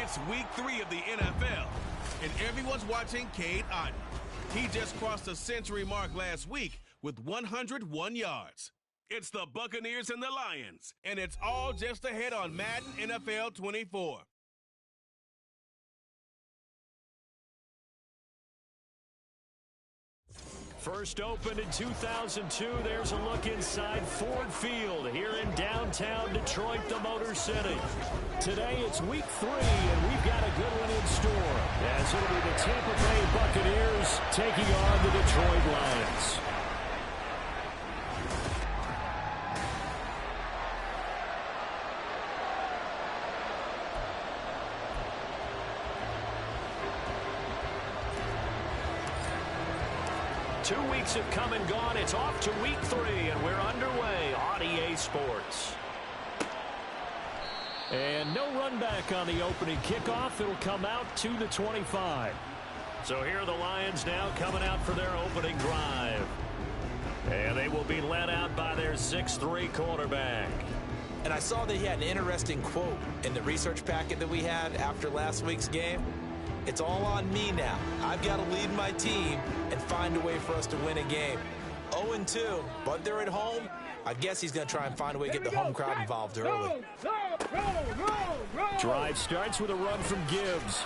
It's week 3 of the NFL, and everyone's watching Cade Otton. He just crossed the century mark last week with 101 yards. It's the Buccaneers and the Lions, and it's all just ahead on Madden NFL 24. First opened in 2002, there's a look inside Ford Field here in downtown Detroit, the Motor City. Today it's week 3, and we've got a good one in store, as it'll be the Tampa Bay Buccaneers taking on the Detroit Lions. Two weeks have come and gone. It's off to week 3, and we're underway on EA Sports. And no run back on the opening kickoff. It'll come out to the 25. So here are the Lions now coming out for their opening drive. And they will be led out by their 6'3" quarterback. And I saw that he had an interesting quote in the research packet that we had after last week's game. It's all on me now. I've got to lead my team and find a way for us to win a game. 0-2, but they're at home. I guess he's going to try and find a way to get the home crowd involved early. Drive starts with a run from Gibbs.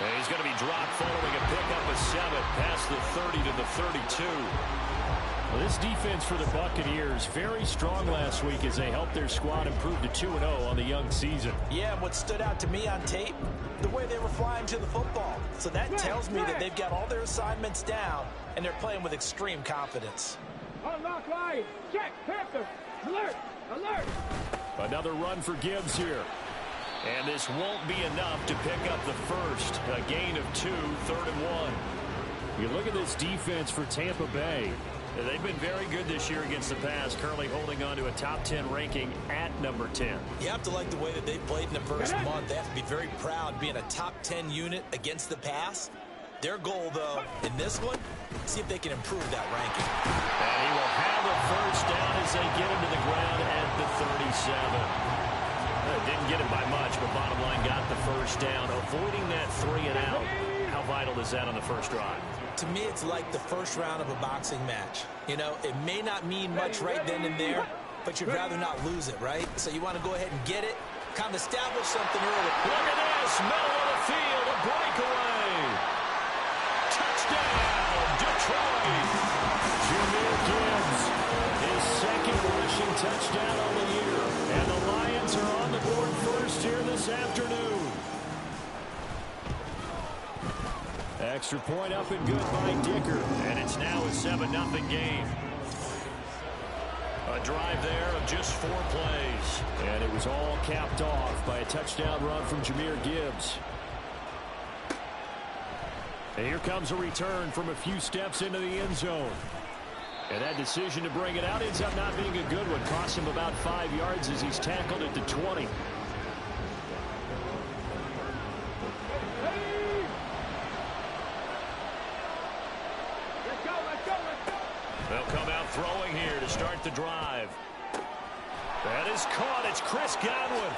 And he's going to be dropped following a pickup of 7 past the 30 to the 32. Well, this defense for the Buccaneers, very strong last week as they helped their squad improve to 2-0 on the young season. Yeah, and what stood out to me on tape, the way they were flying to the football. So that tells me that they've got all their assignments down, and they're playing with extreme confidence. Unlock line. Check. Panther. Alert. Alert. Another run for Gibbs here. And this won't be enough to pick up the first. A gain of 2, 3rd and 1. You look at this defense for Tampa Bay. They've been very good this year against the pass, currently holding on to a top 10 ranking at number 10. You have to like the way that they played in the first month. They have to be very proud being a top 10 unit against the pass. Their goal, though, in this one, see if they can improve that ranking. And he will have a first down as they get him to the ground at the 37. Didn't get him by much, but bottom line got the first down. Avoiding that 3 and out. How vital is that on the first drive? To me, it's like the first round of a boxing match. You know, it may not mean much right then and there, but you'd rather not lose it, right? So you want to go ahead and get it, kind of establish something early. Look at this, middle of the field, a breakaway. Touchdown, Detroit. Jameer Gibbs, his second rushing touchdown on the year. And the Lions are on the board first here this afternoon. Extra point up and good by Dicker. And it's now a 7-0 game. A drive there of just 4 plays. And it was all capped off by a touchdown run from Jameer Gibbs. And here comes a return from a few steps into the end zone. And that decision to bring it out ends up not being a good one. Cost him about 5 yards as he's tackled at the 20. They'll come out throwing here to start the drive. That is caught. It's Chris Godwin.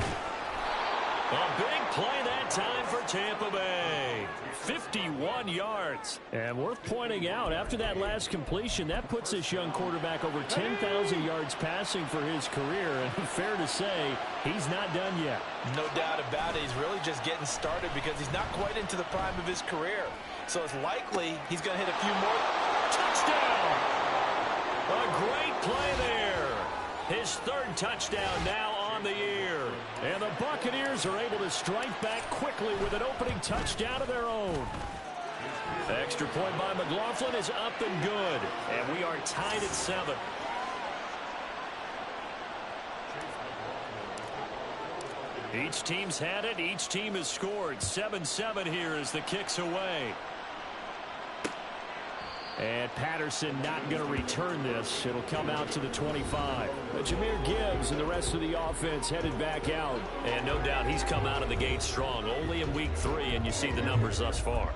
A big play that time for Tampa Bay. 51 yards. And worth pointing out, after that last completion, that puts this young quarterback over 10,000 yards passing for his career. And fair to say, he's not done yet. No doubt about it. He's really just getting started because he's not quite into the prime of his career. So it's likely he's going to hit a few more. Touchdown! A great play there. His 3rd touchdown now on the year. And the Buccaneers are able to strike back quickly with an opening touchdown of their own. Extra point by McLaughlin is up and good. And we are tied at 7. Each team's had it. Each team has scored. 7-7 here as the kick's away. And Patterson not going to return this. It'll come out to the 25. Jameer Gibbs and the rest of the offense headed back out. And no doubt he's come out of the gate strong. Only in week 3, and you see the numbers thus far.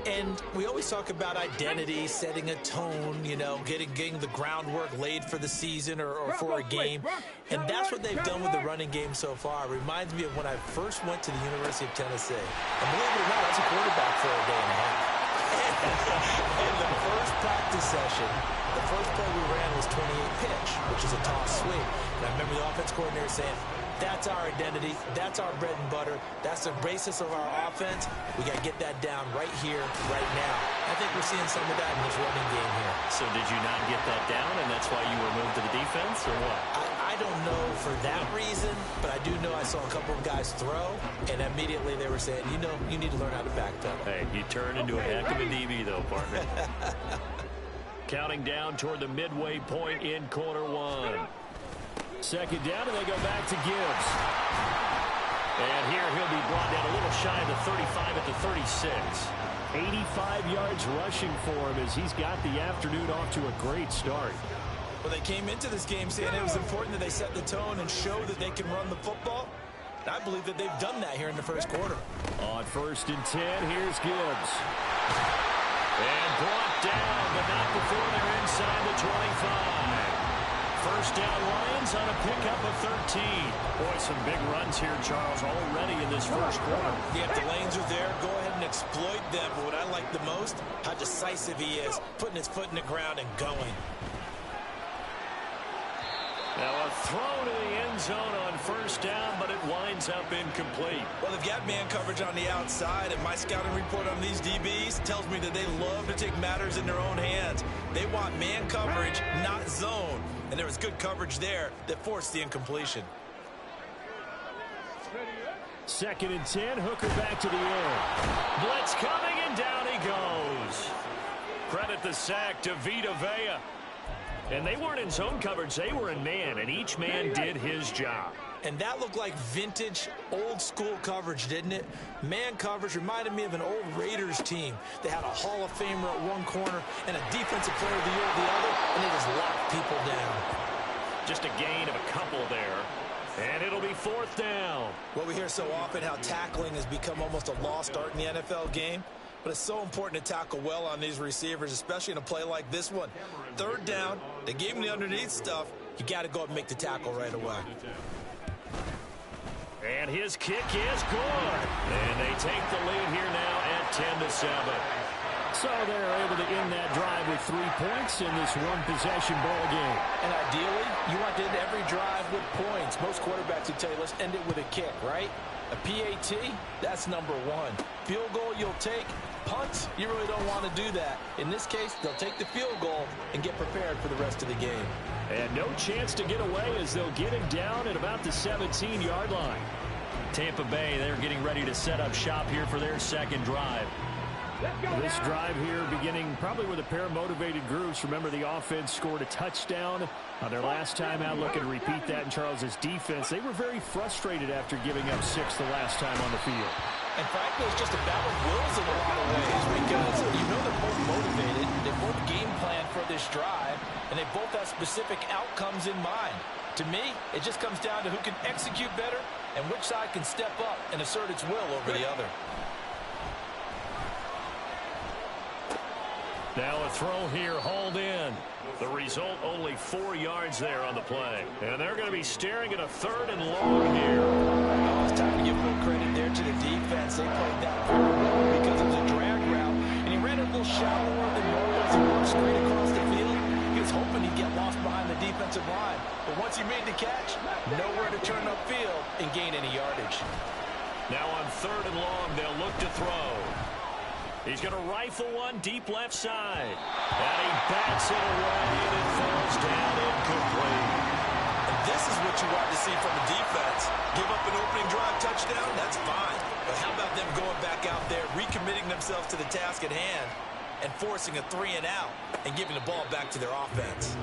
And we always talk about identity, setting a tone, you know, getting the groundwork laid for the season or for a game. And that's what they've done with the running game so far. It reminds me of when I first went to the University of Tennessee. And believe it or not, I was a quarterback for a day and a half. In the first practice session, the first play we ran was 28 pitch, which is a toss sweep. And I remember the offense coordinator saying, that's our identity. That's our bread and butter. That's the basis of our offense. We got to get that down right here, right now. I think we're seeing some of that in this running game here. So did you not get that down, and that's why you were moved to the defense, or what? I don't know for that reason, but I do know I saw a couple of guys throw, and immediately they were saying, you know, you need to learn how to backpedal. Hey, you turned into a heck of a DB, though, partner. Counting down toward the midway point in quarter one. Second down, and they go back to Gibbs. And here he'll be brought down a little shy of the 35 at the 36. 85 yards rushing for him as he's got the afternoon off to a great start. Well, they came into this game saying it was important that they set the tone and show that they can run the football. I believe that they've done that here in the first quarter. On 1st and 10, here's Gibbs. And brought down, but not before they're inside the 25. First down, Lions on a pickup of 13. Boy, some big runs here, Charles, already in this first quarter. Yeah, if the lanes are there, go ahead and exploit them. But what I like the most, how decisive he is, putting his foot in the ground and going. Now a throw to the end zone on first down, but it winds up incomplete. Well, they've got man coverage on the outside, and my scouting report on these DBs tells me that they love to take matters in their own hands. They want man coverage, not zone. And there was good coverage there that forced the incompletion. 2nd and 10, Hooker back to the air. Blitz coming, and down he goes. Credit the sack to Vita Vea. And they weren't in zone coverage, they were in man, and each man did his job. And that looked like vintage, old-school coverage, didn't it? Man coverage reminded me of an old Raiders team. They had a Hall of Famer at one corner and a defensive player of the year at the other, and they just locked people down. Just a gain of a couple there. And it'll be 4th down. Well, we hear so often how tackling has become almost a lost art in the NFL game. But it's so important to tackle well on these receivers, especially in a play like this one. 3rd down, they gave him the underneath stuff. You got to go up and make the tackle right away. And his kick is good. And they take the lead here now at 10-7. So they're able to end that drive with 3 points in this one-possession ball game. And ideally, you want to end every drive with points. Most quarterbacks would tell you, let's end it with a kick, right? A PAT, that's number 1. Field goal you'll take. Punts, you really don't want to do that. In this case, they'll take the field goal and get prepared for the rest of the game. And no chance to get away as they'll get him down at about the 17-yard line. Tampa Bay, they're getting ready to set up shop here for their second drive. This drive here beginning probably with a pair of motivated groups. Remember, the offense scored a touchdown on their last time out. Looking to repeat that in Charles's defense. They were very frustrated after giving up 6 the last time on the field. And frankly, it's just a battle of wills in a lot of ways because you know they're both motivated. They both game plan for this drive, and they both have specific outcomes in mind. To me, it just comes down to who can execute better and which side can step up and assert its will over the other. Now a throw here hauled in. The result, only 4 yards there on the play. And they're going to be staring at a 3rd and long here. Oh, it's time to give a little credit there to the defense. They played that very well because it was a drag route. And he ran it a little shallower than normal as he worked straight across the field. He was hoping he'd get lost behind the defensive line. But once he made the catch, nowhere to turn upfield and gain any yardage. Now on 3rd and long, they'll look to throw. He's going to rifle one deep left side. And he bats it away, and it falls down incomplete. And this is what you want to see from a defense. Give up an opening drive touchdown, that's fine. But how about them going back out there, recommitting themselves to the task at hand, and forcing a 3 and out, and giving the ball back to their offense.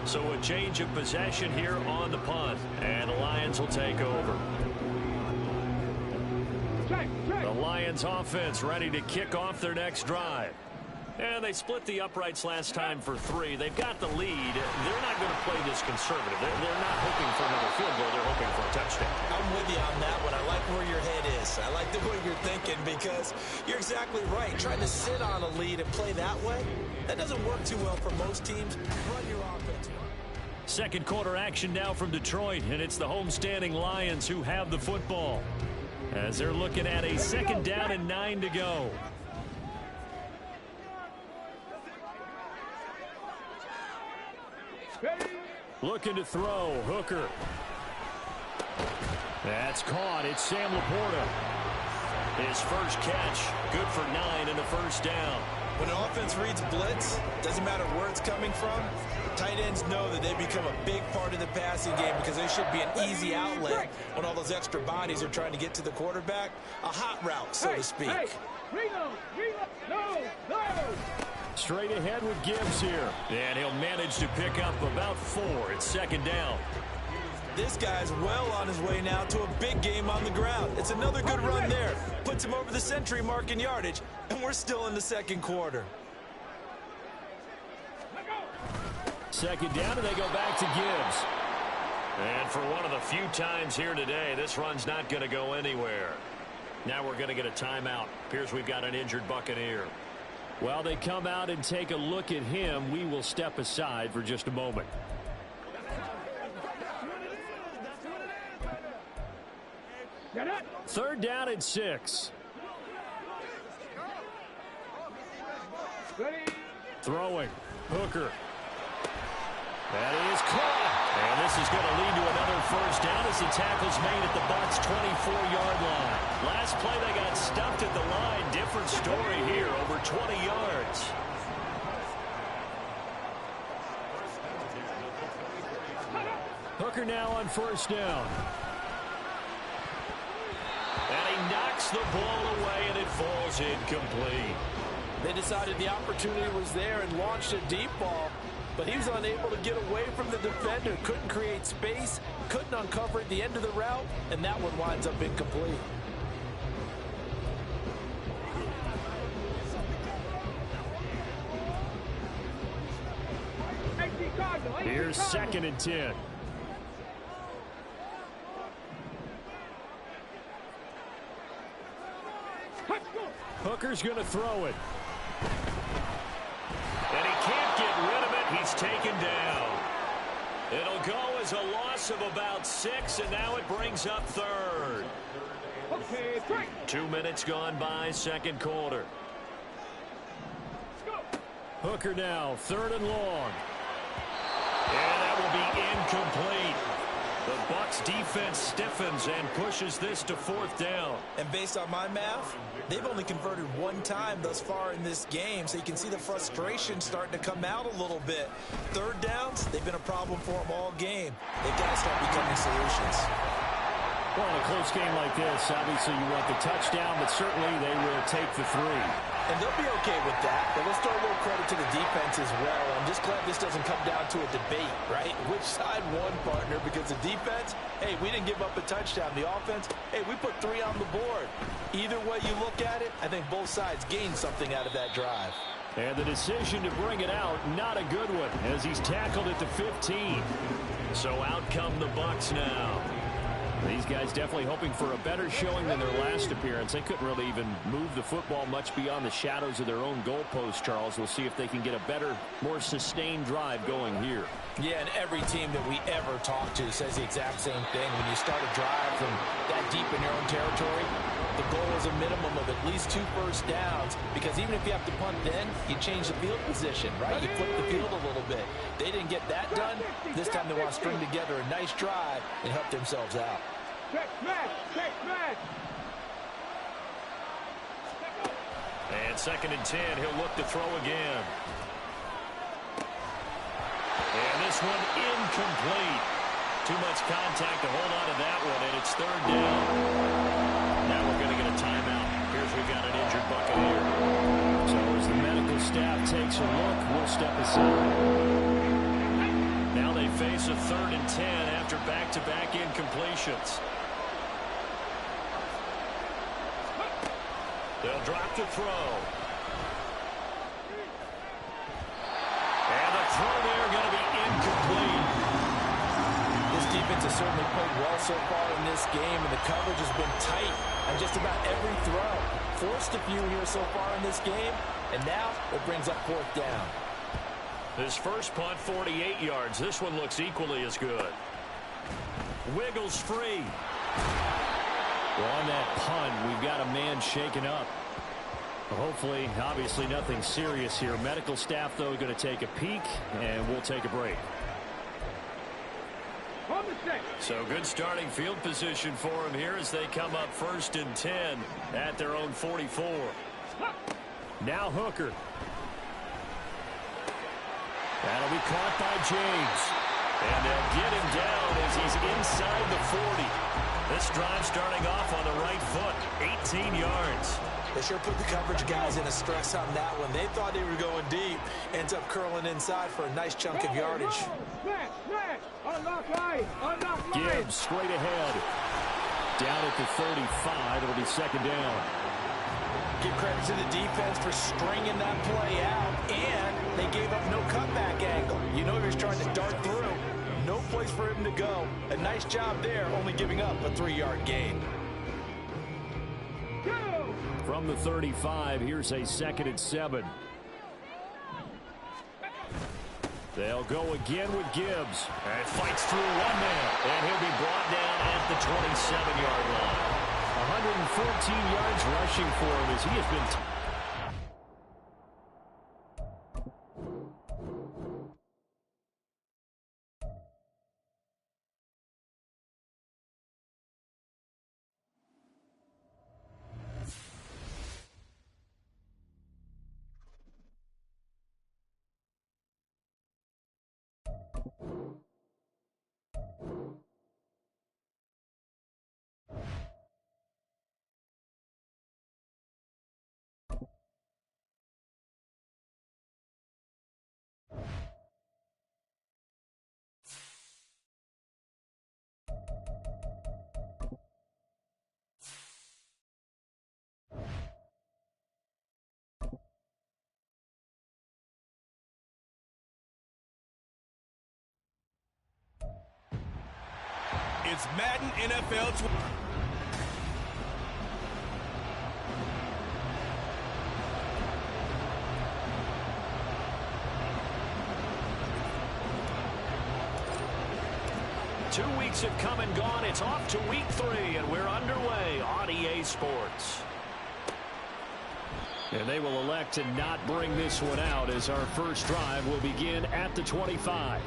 So a change of possession here on the punt, and the Lions will take over. The Lions offense ready to kick off their next drive. And they split the uprights last time for 3. They've got the lead. They're not going to play this conservative. They're not hoping for another field goal. They're hoping for a touchdown. I'm with you on that one. I like where your head is. Yes, I like the way you're thinking because you're exactly right. Trying to sit on a lead and play that way, that doesn't work too well for most teams. Run your offense. Second quarter action now from Detroit, and it's the homestanding Lions who have the football as they're looking at a second down and 9 to go. Looking to throw. Hooker. That's caught. It's Sam Laporta. His first catch. Good for 9 and a first down. When an offense reads blitz, doesn't matter where it's coming from, tight ends know that they become a big part of the passing game because they should be an easy outlet when all those extra bodies are trying to get to the quarterback. A hot route, so to speak. Straight ahead with Gibbs here. And he'll manage to pick up about 4. It's second down. This guy's well on his way now to a big game on the ground. It's another good run there. Puts him over the century mark in yardage, and we're still in the second quarter. Second down, and they go back to Gibbs. And for one of the few times here today, this run's not going to go anywhere. Now we're going to get a timeout. Appears we've got an injured Buccaneer. While they come out and take a look at him, we will step aside for just a moment. Third down and 6. Throwing. Hooker. That is caught. And this is going to lead to another first down as the tackle's made at the Bucs' 24-yard line. Last play they got stumped at the line. Different story here, over 20 yards. Hooker now on first down. And he knocks the ball away, and it falls incomplete. They decided the opportunity was there and launched a deep ball, but he was unable to get away from the defender, couldn't create space, couldn't uncover at the end of the route, and that one winds up incomplete. Here's second and 10. Hooker's going to throw it. And he can't get rid of it. He's taken down. It'll go as a loss of about 6, and now it brings up third. 2 minutes gone by, second quarter. Hooker now, third and long. And that will be incomplete. The Bucs defense stiffens and pushes this to fourth down. And based on my math, they've only converted one time thus far in this game, so you can see the frustration starting to come out a little bit. Third downs, they've been a problem for them all game. They've got to start becoming solutions. Well, in a close game like this, obviously you want the touchdown, but certainly they will take the 3. And they'll be okay with that, but let's throw a little credit to the defense as well. I'm just glad this doesn't come down to a debate, right? Which side won, partner? Because the defense, hey, we didn't give up a touchdown. The offense, hey, we put 3 on the board. Either way you look at it, I think both sides gained something out of that drive. And the decision to bring it out, not a good one, as he's tackled at the 15. So out come the Bucs now. These guys definitely hoping for a better showing than their last appearance. They couldn't really even move the football much beyond the shadows of their own goalpost, Charles. We'll see if they can get a better, more sustained drive going here. Yeah, and every team that we ever talk to says the exact same thing. When you start a drive from that deep in your own territory, the goal is a minimum of at least 2 first downs, because even if you have to punt then, you change the field position, right? You flip the field a little bit. They didn't get that done. This time they want to string together a nice drive and help themselves out. Check smash! Check smash! And second and 10, he'll look to throw again. And this one incomplete. Too much contact to hold on to that one, and it's third down. Now we're going to get a timeout. Here's we've got an injured Buccaneer. So as the medical staff takes a look, we'll step aside. Now they face a third and 10 after back-to-back incompletions. They'll drop to throw. And the throw there going to be incomplete. This defense has certainly played well so far in this game, and the coverage has been tight on just about every throw. Forced a few here so far in this game, and now it brings up 4th down. His first punt, 48 yards. This one looks equally as good. Wiggles free. Well, on that punt, we've got a man shaken up. Hopefully, obviously nothing serious here. Medical staff, though, going to take a peek, and we'll take a break. So good starting field position for him here as they come up 1st and 10 at their own 44. Now Hooker. That'll be caught by James. And they'll get him down as he's inside the 40. This drive starting off on the right foot, 18 yards. They sure put the coverage guys in a stress on that one. They thought they were going deep. Ends up curling inside for a nice chunk of yardage. Gibbs straight ahead. Down at the 35. It'll be 2nd down. Give credit to the defense for stringing that play out, and they gave up no cutback angle. You know he was trying to dart through. No place for him to go. A nice job there, only giving up a 3-yard gain. From the 35, here's a 2nd and 7. They'll go again with Gibbs. And fights through one man. And he'll be brought down at the 27-yard line. 114 yards rushing for him as he has been... It's Madden NFL 20. Two weeks have come and gone. It's off to week 3, and we're underway on EA Sports. And they will elect to not bring this one out as our first drive will begin at the 25.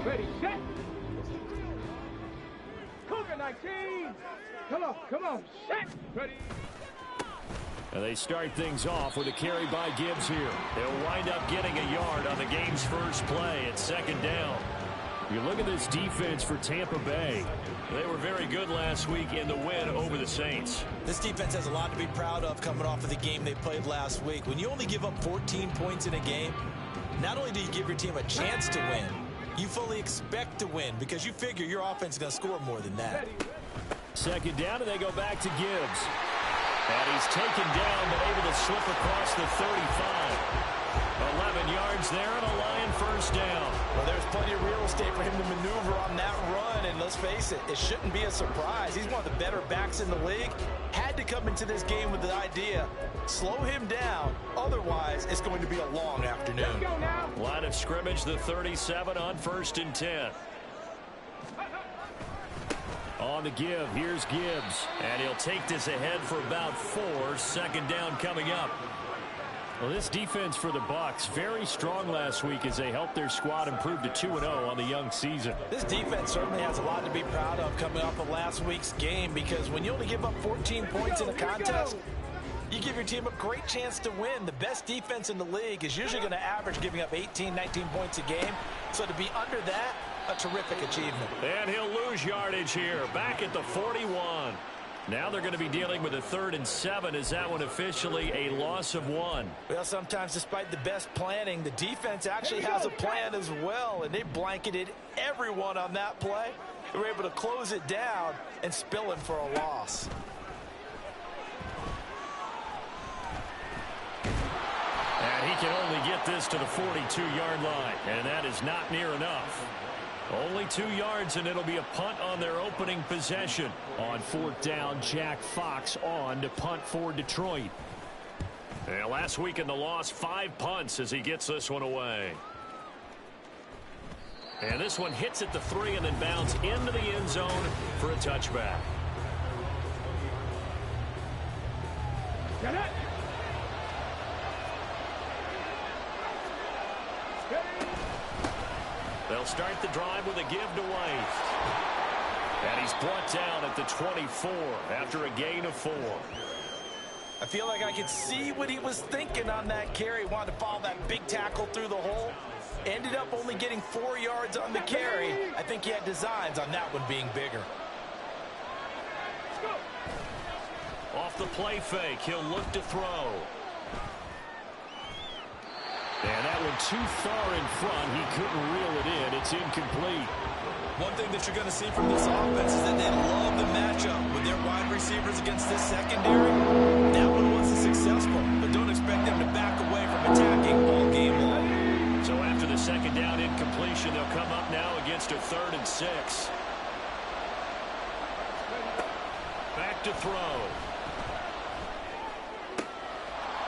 Ready, set. Cougar 19. Come on, set. Ready. And they start things off with a carry by Gibbs here. They'll wind up getting a yard on the game's first play at 2nd down. You look at this defense for Tampa Bay. They were very good last week in the win over the Saints. This defense has a lot to be proud of coming off of the game they played last week. When you only give up 14 points in a game, not only do you give your team a chance to win, you fully expect to win because you figure your offense is going to score more than that. 2nd down, and they go back to Gibbs. And he's taken down, but able to slip across the 35. 11 yards there, and a Lion first down. Well, there's plenty of real estate for him to maneuver on that run, and let's face it, it shouldn't be a surprise. He's one of the better backs in the league. Had to come into this game with the idea, slow him down, otherwise it's going to be a long afternoon. Let's go now. Line of scrimmage, the 37 on 1st and 10. On the give, here's Gibbs. And he'll take this ahead for about 4. 2nd down coming up. Well, this defense for the Bucs, very strong last week as they helped their squad improve to 2-0 on the young season. This defense certainly has a lot to be proud of coming off of last week's game because when you only give up 14 points in a contest, you give your team a great chance to win. The best defense in the league is usually going to average giving up 18, 19 points a game. So to be under that, a terrific achievement. And he'll lose yardage here, back at the 41. Now they're going to be dealing with a 3rd and 7. Is that one officially a loss of 1? Well, sometimes despite the best planning, the defense actually has a plan as well, and they blanketed everyone on that play. They were able to close it down and spill him for a loss. And he can only get this to the 42-yard line, and that is not near enough. Only 2 yards, and it'll be a punt on their opening possession. On 4th down, Jack Fox on to punt for Detroit. And last week in the loss, 5 punts as he gets this one away. And this one hits at the 3 and then bounds into the end zone for a touchback. Get it. They'll start the drive with a give to White. And he's brought down at the 24 after a gain of 4. I feel like I could see what he was thinking on that carry. Wanted to follow that big tackle through the hole. Ended up only getting 4 yards on the carry. I think he had designs on that one being bigger. Off the play fake, he'll look to throw. And that one too far in front. He couldn't reel it in. It's incomplete. One thing that you're going to see from this offense is that they love the matchup with their wide receivers against this secondary. That one wasn't successful, but don't expect them to back away from attacking all game long. So after the second down incompletion, they'll come up now against a 3rd and 6. Back to throw.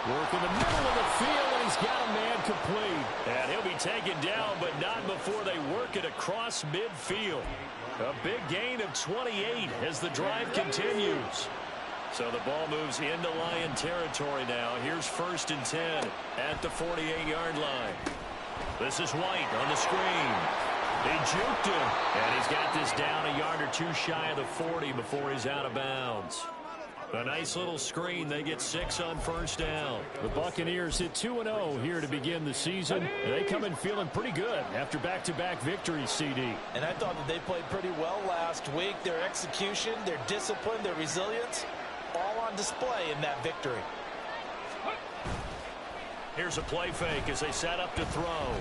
Work in the middle of the field, and he's got a man complete. And he'll be taken down, but not before they work it across midfield. A big gain of 28 as the drive continues. So the ball moves into Lion territory now. Here's 1st and 10 at the 48-yard line. This is White on the screen. They juked him, and he's got this down a yard or 2 shy of the 40 before he's out of bounds. A nice little screen. They get 6 on 1st down. The Buccaneers hit 2-0 here to begin the season. And they come in feeling pretty good after back-to-back victories, CD. And I thought that they played pretty well last week. Their execution, their discipline, their resilience, all on display in that victory. Here's a play fake as they set up to throw.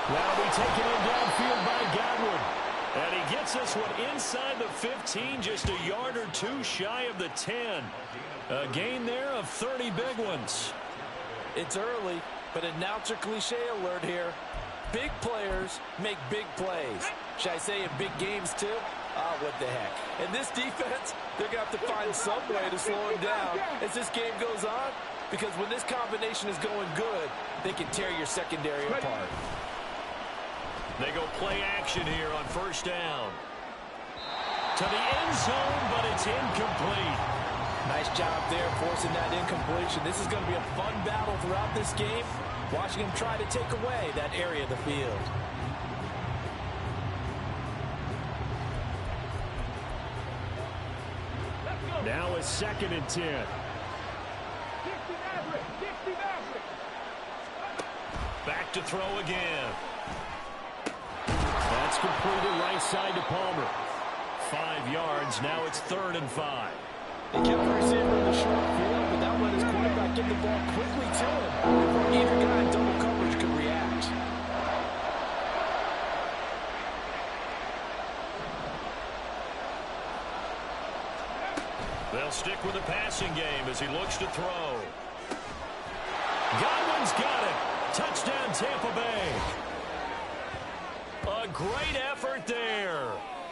That'll be taken in downfield by Godwin. And he gets this one inside the 15, just a yard or 2 shy of the 10. A gain there of 30 big ones. It's early, but announcer cliche alert here. Big players make big plays. Should I say in big games too? Oh, what the heck. And this defense, they're going to have to find some way to slow him down as this game goes on. Because when this combination is going good, they can tear your secondary apart. They go play action here on 1st down. To the end zone, but it's incomplete. Nice job there forcing that incompletion. This is going to be a fun battle throughout this game. Watching him try to take away that area of the field. Now it's 2nd and 10. Back to throw again. That's completed right side to Palmer. 5 yards. Now it's 3rd and 5. They kept the receiver in the short field, but that let his quarterback get the ball quickly to him before either guy in double coverage could react. They'll stick with the passing game as he looks to throw. Godwin's got it. Touchdown, Tampa Bay. A great effort there.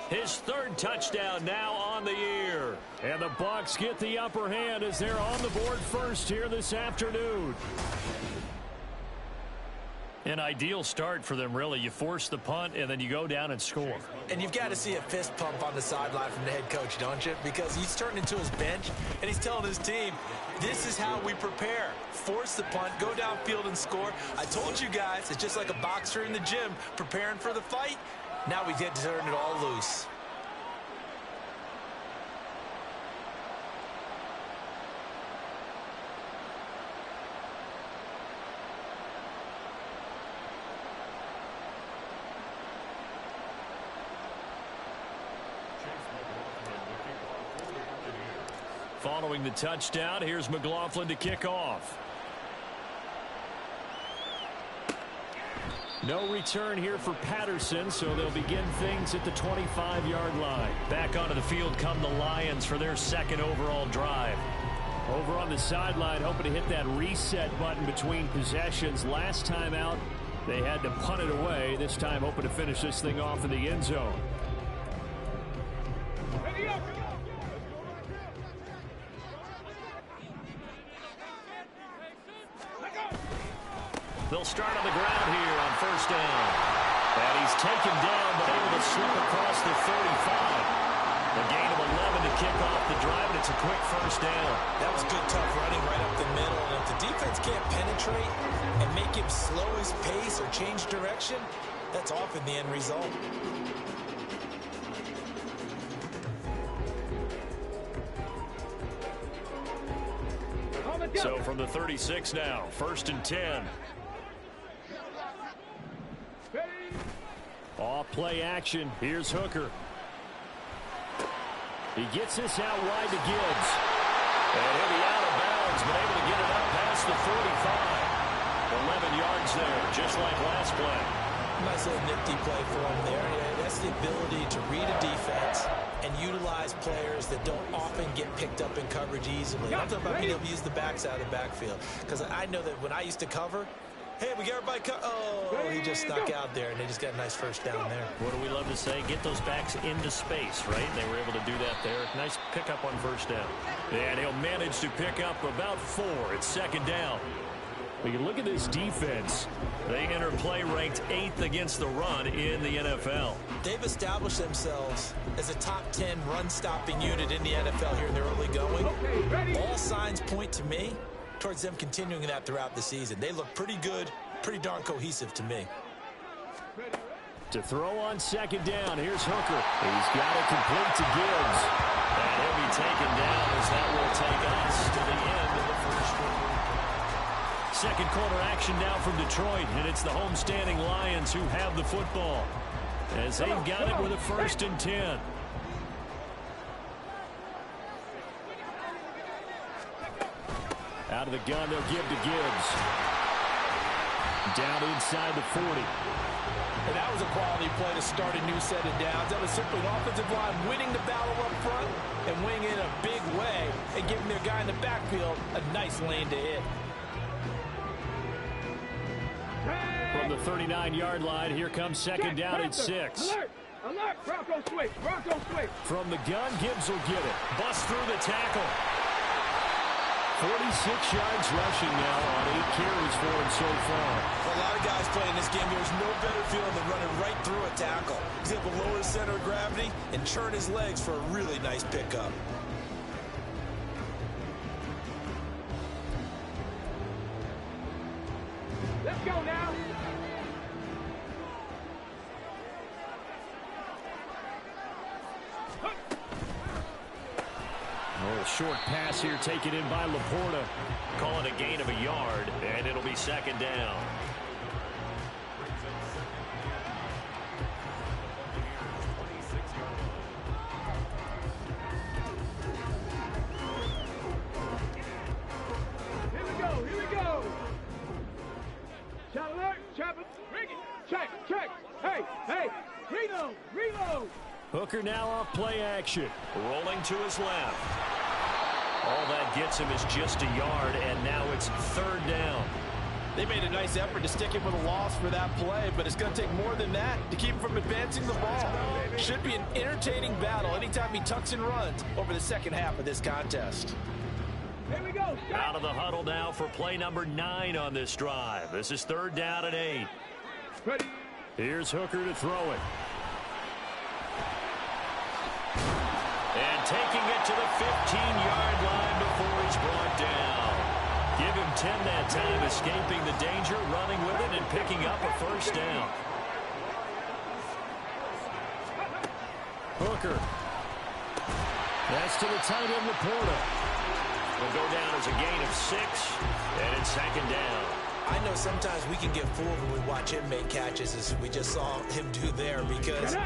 His 3rd touchdown now on the year. And the Bucs get the upper hand as they're on the board first here this afternoon. An ideal start for them, really. You force the punt, and then you go down and score. And you've got to see a fist pump on the sideline from the head coach, don't you? Because he's turned into his bench, and he's telling his team, this is how we prepare. Force the punt, go downfield and score. I told you guys, it's just like a boxer in the gym preparing for the fight. Now we get to turn it all loose. Following the touchdown, here's McLaughlin to kick off. No return here for Patterson, so they'll begin things at the 25-yard line. Back onto the field come the Lions for their second overall drive. Over on the sideline, hoping to hit that reset button between possessions. Last time out, they had to punt it away. This time, hoping to finish this thing off in the end zone. They'll start on the ground here on first down. And he's taken down, but able to slip across the 35. A gain of 11 to kick off the drive, and it's a quick first down. That was good, tough running right up the middle. And if the defense can't penetrate and make him slow his pace or change direction, that's often the end result. So from the 36 now, first and 10. Off play action. Here's Hooker. He gets this out wide to Gibbs. And he'll be out of bounds, but able to get it up past the 45. 11 yards there, just like last play. Nice little nifty play for him there. That's the ability to read a defense and utilize players that don't often get picked up in coverage easily. I'm talking about being able to use the backside of the backfield. Because I know that when I used to cover, hey, we got everybody he just snuck out there, and they just got a nice first down there. What do we love to say? Get those backs into space, right? They were able to do that there. Nice pickup on first down. And he'll manage to pick up about 4. It's second down. We can look at this defense. They enter play ranked 8th against the run in the NFL. They've established themselves as a top 10 run-stopping unit in the NFL here in the early going. All signs point to me towards them continuing that throughout the season. They look pretty good, pretty darn cohesive to me. To throw on second down, here's Hooker. He's got it complete to Gibbs. And he'll be taken down as that will take us to the end of the first quarter. Second quarter action now from Detroit, and it's the homestanding Lions who have the football as they've got it with a first and 10. Out of the gun, they'll give to Gibbs. Down inside the 40. And that was a quality play to start a new set of downs. That was simply an offensive line winning the battle up front and winning in a big way and giving their guy in the backfield a nice lane to hit. From the 39-yard line, here comes second down and 6. Alert! Alert! Bronco switch! Bronco switch! From the gun, Gibbs will get it. Bust through the tackle. 46 yards rushing now on 8 carries for him so far. For a lot of guys playing this game, there's no better feeling than running right through a tackle. He's able to lower his center of gravity and churn his legs for a really nice pickup. Let's go now! A short pass here taken in by Laporta. Call it a gain of a yard, and it'll be second down. Here we go! Here we go! Shot alert! Chopper! Bring it! Check! Check! Hey! Hey! Reload! Reload! Hooker now off play action. Rolling to his left. All that gets him is just a yard, and now it's third down. They made a nice effort to stick him with a loss for that play, but it's going to take more than that to keep him from advancing the ball. Should be an entertaining battle anytime he tucks and runs over the second half of this contest. Here we go! Out of the huddle now for play number 9 on this drive. This is third down and 8. Ready! Here's Hooker to throw it. And taking it to the 15-yard line before he's brought down. Give him 10 that time, escaping the danger, running with it, and picking up a first down. Hooker. That's to the tight end, Laporta. Will go down as a gain of 6, and it's second down. I know sometimes we can get fooled when we watch him make catches, as we just saw him do there, because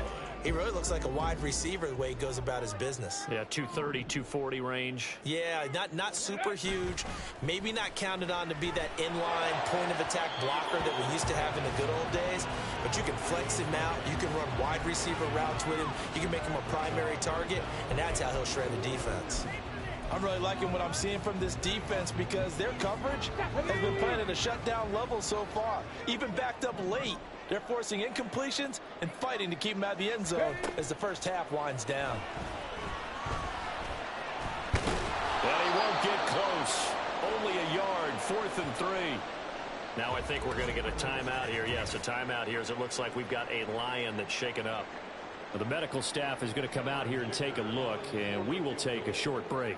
He really looks like a wide receiver the way he goes about his business. Yeah, 230, 240 range. Yeah, not super huge. Maybe not counted on to be that inline point-of-attack blocker that we used to have in the good old days. But you can flex him out. You can run wide receiver routes with him. You can make him a primary target, and that's how he'll shred a defense. I'm really liking what I'm seeing from this defense because their coverage has been playing at a shutdown level so far. Even backed up late, they're forcing incompletions and fighting to keep them out of the end zone as the first half winds down. Well, he won't get close. Only a yard, 4th and 3. Now I think we're going to get a timeout here. Yes, a timeout here as it looks like we've got a Lion that's shaken up. Well, the medical staff is going to come out here and take a look, and we will take a short break.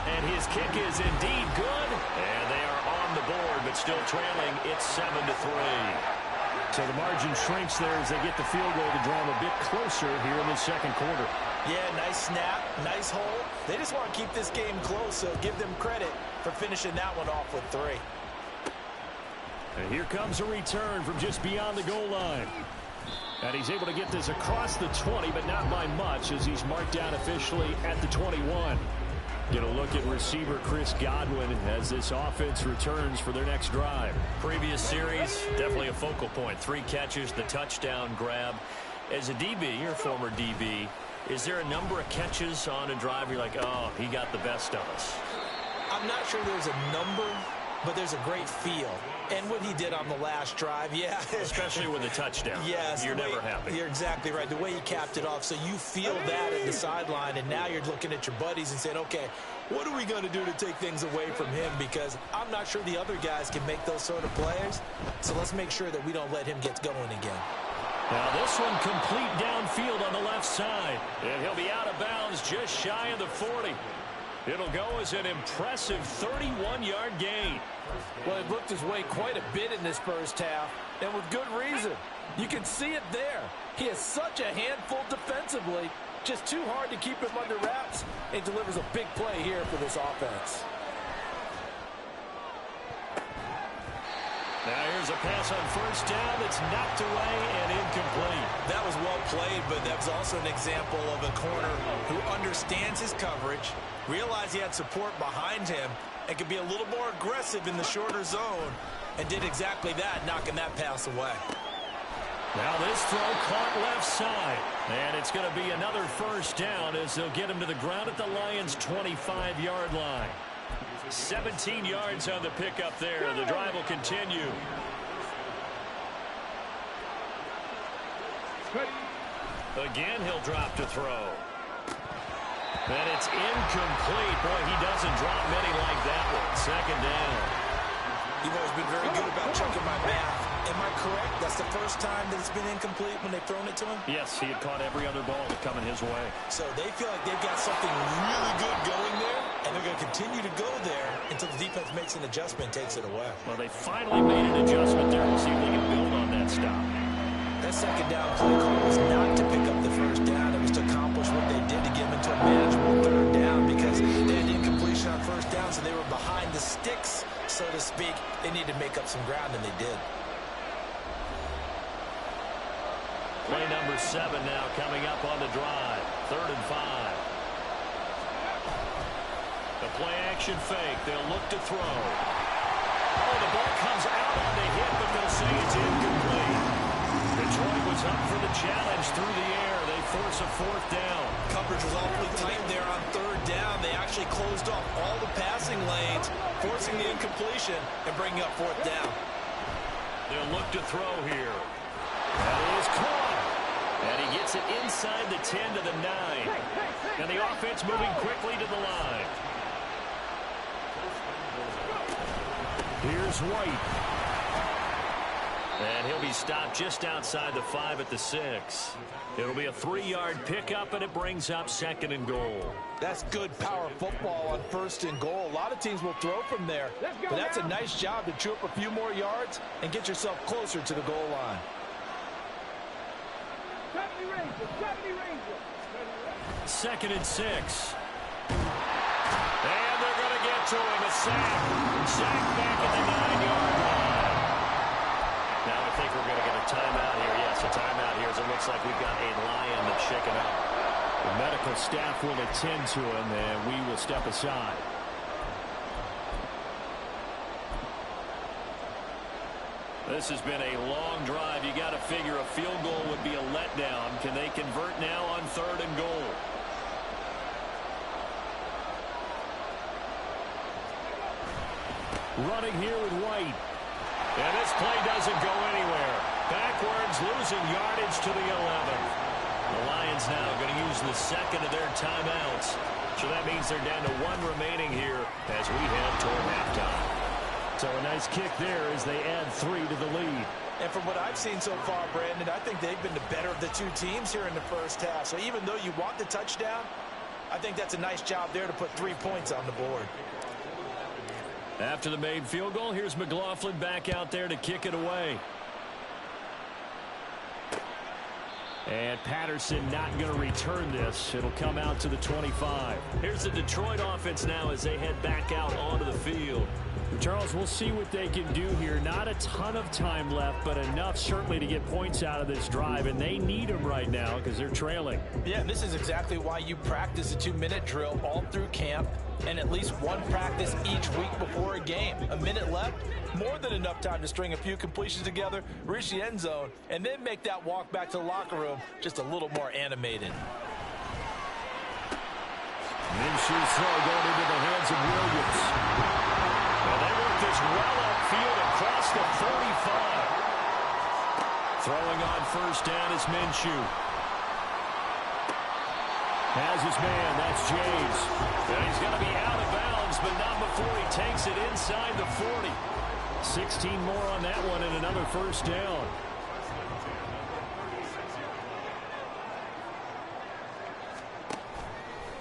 And his kick is indeed good. And they are on the board, but still trailing. It's 7-3. So the margin shrinks there as they get the field goal to draw them a bit closer here in the second quarter. Yeah, nice snap, nice hole. They just want to keep this game close, so give them credit for finishing that one off with 3. And here comes a return from just beyond the goal line. And he's able to get this across the 20, but not by much as he's marked down officially at the 21. Get a look at receiver Chris Godwin as this offense returns for their next drive. Previous series, definitely a focal point. 3 catches, the touchdown grab. As a DB, your former DB, is there a number of catches on a drive you're like, oh, he got the best of us? I'm not sure there's a number, but there's a great feel. And what he did on the last drive, yeah. Especially with a touchdown. Yes. You're never happy. You're exactly right. The way he capped it off, so you feel that at the sideline, and now you're looking at your buddies and saying, okay, what are we going to do to take things away from him? Because I'm not sure the other guys can make those sort of plays. So let's make sure that we don't let him get going again. Now this one complete downfield on the left side. And he'll be out of bounds just shy of the 40. It'll go as an impressive 31-yard gain. Well, it looked his way quite a bit in this first half, and with good reason. You can see it there. He has such a handful defensively, just too hard to keep him under wraps, and delivers a big play here for this offense. Now here's a pass on first down that's knocked away and incomplete. That was well played, but that was also an example of a corner who understands his coverage, realized he had support behind him, and could be a little more aggressive in the shorter zone, and did exactly that, knocking that pass away. Now this throw caught left side, and it's going to be another first down as they'll get him to the ground at the Lions' 25-yard line. 17 yards on the pickup there. The drive will continue. Again, he'll drop to throw. And it's incomplete. Boy, he doesn't drop many like that one. Second down. You've always been very good about checking my math. Am I correct? That's the first time that it's been incomplete when they've thrown it to him? Yes, he had caught every other ball coming his way. So they feel like they've got something really good going there, and they're going to continue to go there until the defense makes an adjustment and takes it away. Well, they finally made an adjustment there. We'll see if they can build on that stop. That second down play call was not to pick up the first down. It was to accomplish what they did to get them into a manageable third down because they had incompletion on first down, so they were behind the sticks, so to speak. They needed to make up some ground, and they did. Play number 7 now coming up on the drive. 3rd and 5. The play action fake. They'll look to throw. Oh, the ball comes out on the hit, but they'll say it's incomplete. Detroit was up for the challenge through the air. They force a 4th down. Coverage was awfully tight there on 3rd down. They actually closed off all the passing lanes, forcing the incompletion and bringing up 4th down. They'll look to throw here. That is caught. And he gets it inside the 10 to the 9. And the offense moving quickly to the line. Here's White. And he'll be stopped just outside the 5 at the 6. It'll be a 3-yard pickup, and it brings up 2nd and goal. That's good power football on 1st and goal. A lot of teams will throw from there, but that's a nice job to chew up a few more yards and get yourself closer to the goal line. 2nd and 6. And they're going to get to him. A sack. Sack back at the 9-yard line. a timeout here as it looks like we've got a Lion that's shaken up. The medical staff will attend to him, and we will step aside. This has been a long drive. You got to figure a field goal would be a letdown. Can they convert now on 3rd and goal? Running here with White. And this play doesn't go anywhere. Backwards, losing yardage to the 11. The Lions now going to use the second of their timeouts. So that means they're down to 1 remaining here as we head toward halftime. So a nice kick there as they add 3 to the lead. And from what I've seen so far, Brandon, I think they've been the better of the two teams here in the first half. So even though you want the touchdown, I think that's a nice job there to put 3 points on the board. After the made field goal, here's McLaughlin back out there to kick it away. And Patterson not going to return this. It'll come out to the 25. Here's the Detroit offense now as they head back out onto the field. Charles, we'll see what they can do here. Not a ton of time left, but enough certainly to get points out of this drive, and they need them right now because they're trailing. Yeah, and this is exactly why you practice a 2-minute drill all through camp and at least one practice each week before a game. A minute left, more than enough time to string a few completions together, reach the end zone, and then make that walk back to the locker room just a little more animated. Minshew's throw going into the hands of Williams. Well, they work this well upfield across the 35. Throwing on first down is Minshew. Has his man, that's James. And he's going to be out of bounds, but not before he takes it inside the 40. 16 more on that one and another first down.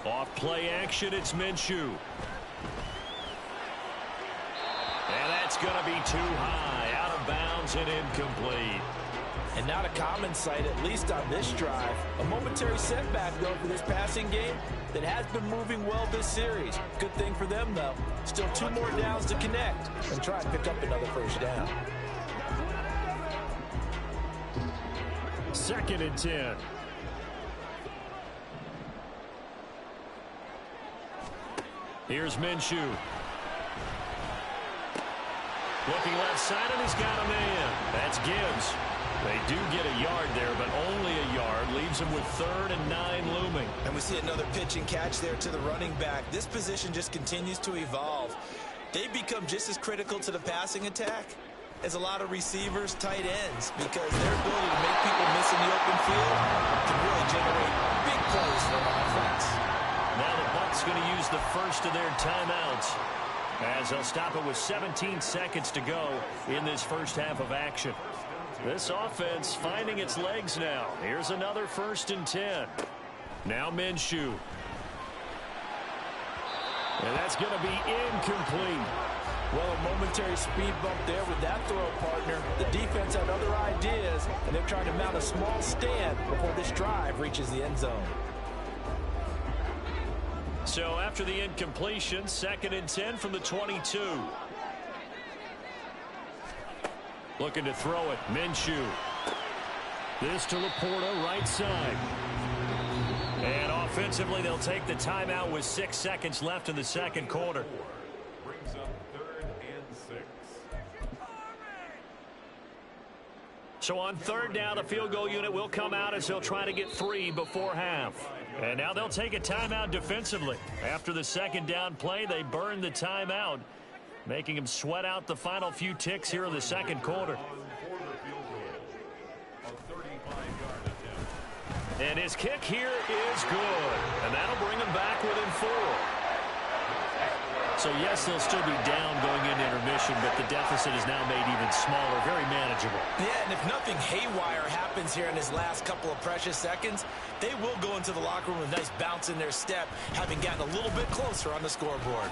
Off play action, it's Minshew. And that's going to be too high, out of bounds and incomplete. And not a common sight, at least on this drive. A momentary setback, though, for this passing game that has been moving well this series. Good thing for them, though. Still 2 more downs to connect and try and pick up another first down. 2nd and 10. Here's Minshew. Looking left side, and he's got a man. That's Gibbs. They do get a yard there, but only a yard. Leaves them with 3rd and 9 looming. And we see another pitch and catch there to the running back. This position just continues to evolve. They become just as critical to the passing attack as a lot of receivers, tight ends, because their ability to make people miss in the open field can really generate big plays for an offense. Now the Bucs going to use the first of their timeouts as they'll stop it with 17 seconds to go in this first half of action. This offense finding its legs now. Here's another 1st and 10. Now Minshew. And that's going to be incomplete. Well, a momentary speed bump there with that throw, partner. The defense had other ideas, and they're trying to mount a small stand before this drive reaches the end zone. So after the incompletion, 2nd and 10 from the 22. Looking to throw it, Minshew. This to Laporta, right side. And offensively, they'll take the timeout with 6 seconds left in the second quarter. Brings up 3rd and 6. So on 3rd down, the field goal unit will come out as they'll try to get 3 before half. And now they'll take a timeout defensively. After the 2nd down play, they burn the timeout, making them sweat out the final few ticks here in the second quarter. And his kick here is good. And that'll bring him back within 4. So, yes, they'll still be down going into intermission, but the deficit is now made even smaller, very manageable. Yeah, and if nothing haywire happens here in his last couple of precious seconds, they will go into the locker room with a nice bounce in their step, having gotten a little bit closer on the scoreboard.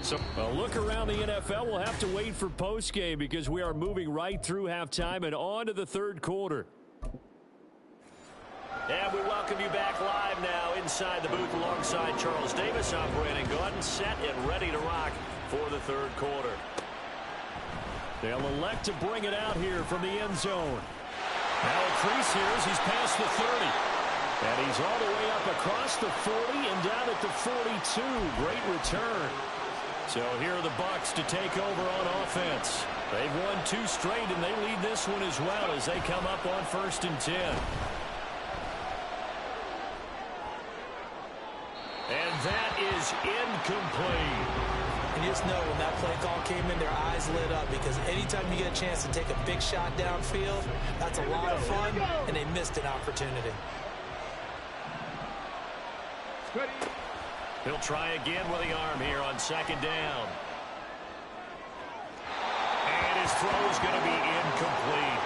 So a look around the NFL. We'll have to wait for postgame because we are moving right through halftime and on to the 3rd quarter. And we welcome you back live now inside the booth alongside Charles Davis. I'm Brandon Gordon, set and ready to rock before the third quarter. They'll elect to bring it out here from the end zone. Now a crease here as he's past the 30. And he's all the way up across the 40 and down at the 42. Great return. So here are the Bucs to take over on offense. They've won 2 straight, and they lead this one as well as they come up on 1st and 10. And that is incomplete. And you just know when that play call came in, their eyes lit up because anytime you get a chance to take a big shot downfield, that's a lot of fun, and they missed an opportunity. He'll try again with the arm here on 2nd down. And his throw is going to be incomplete.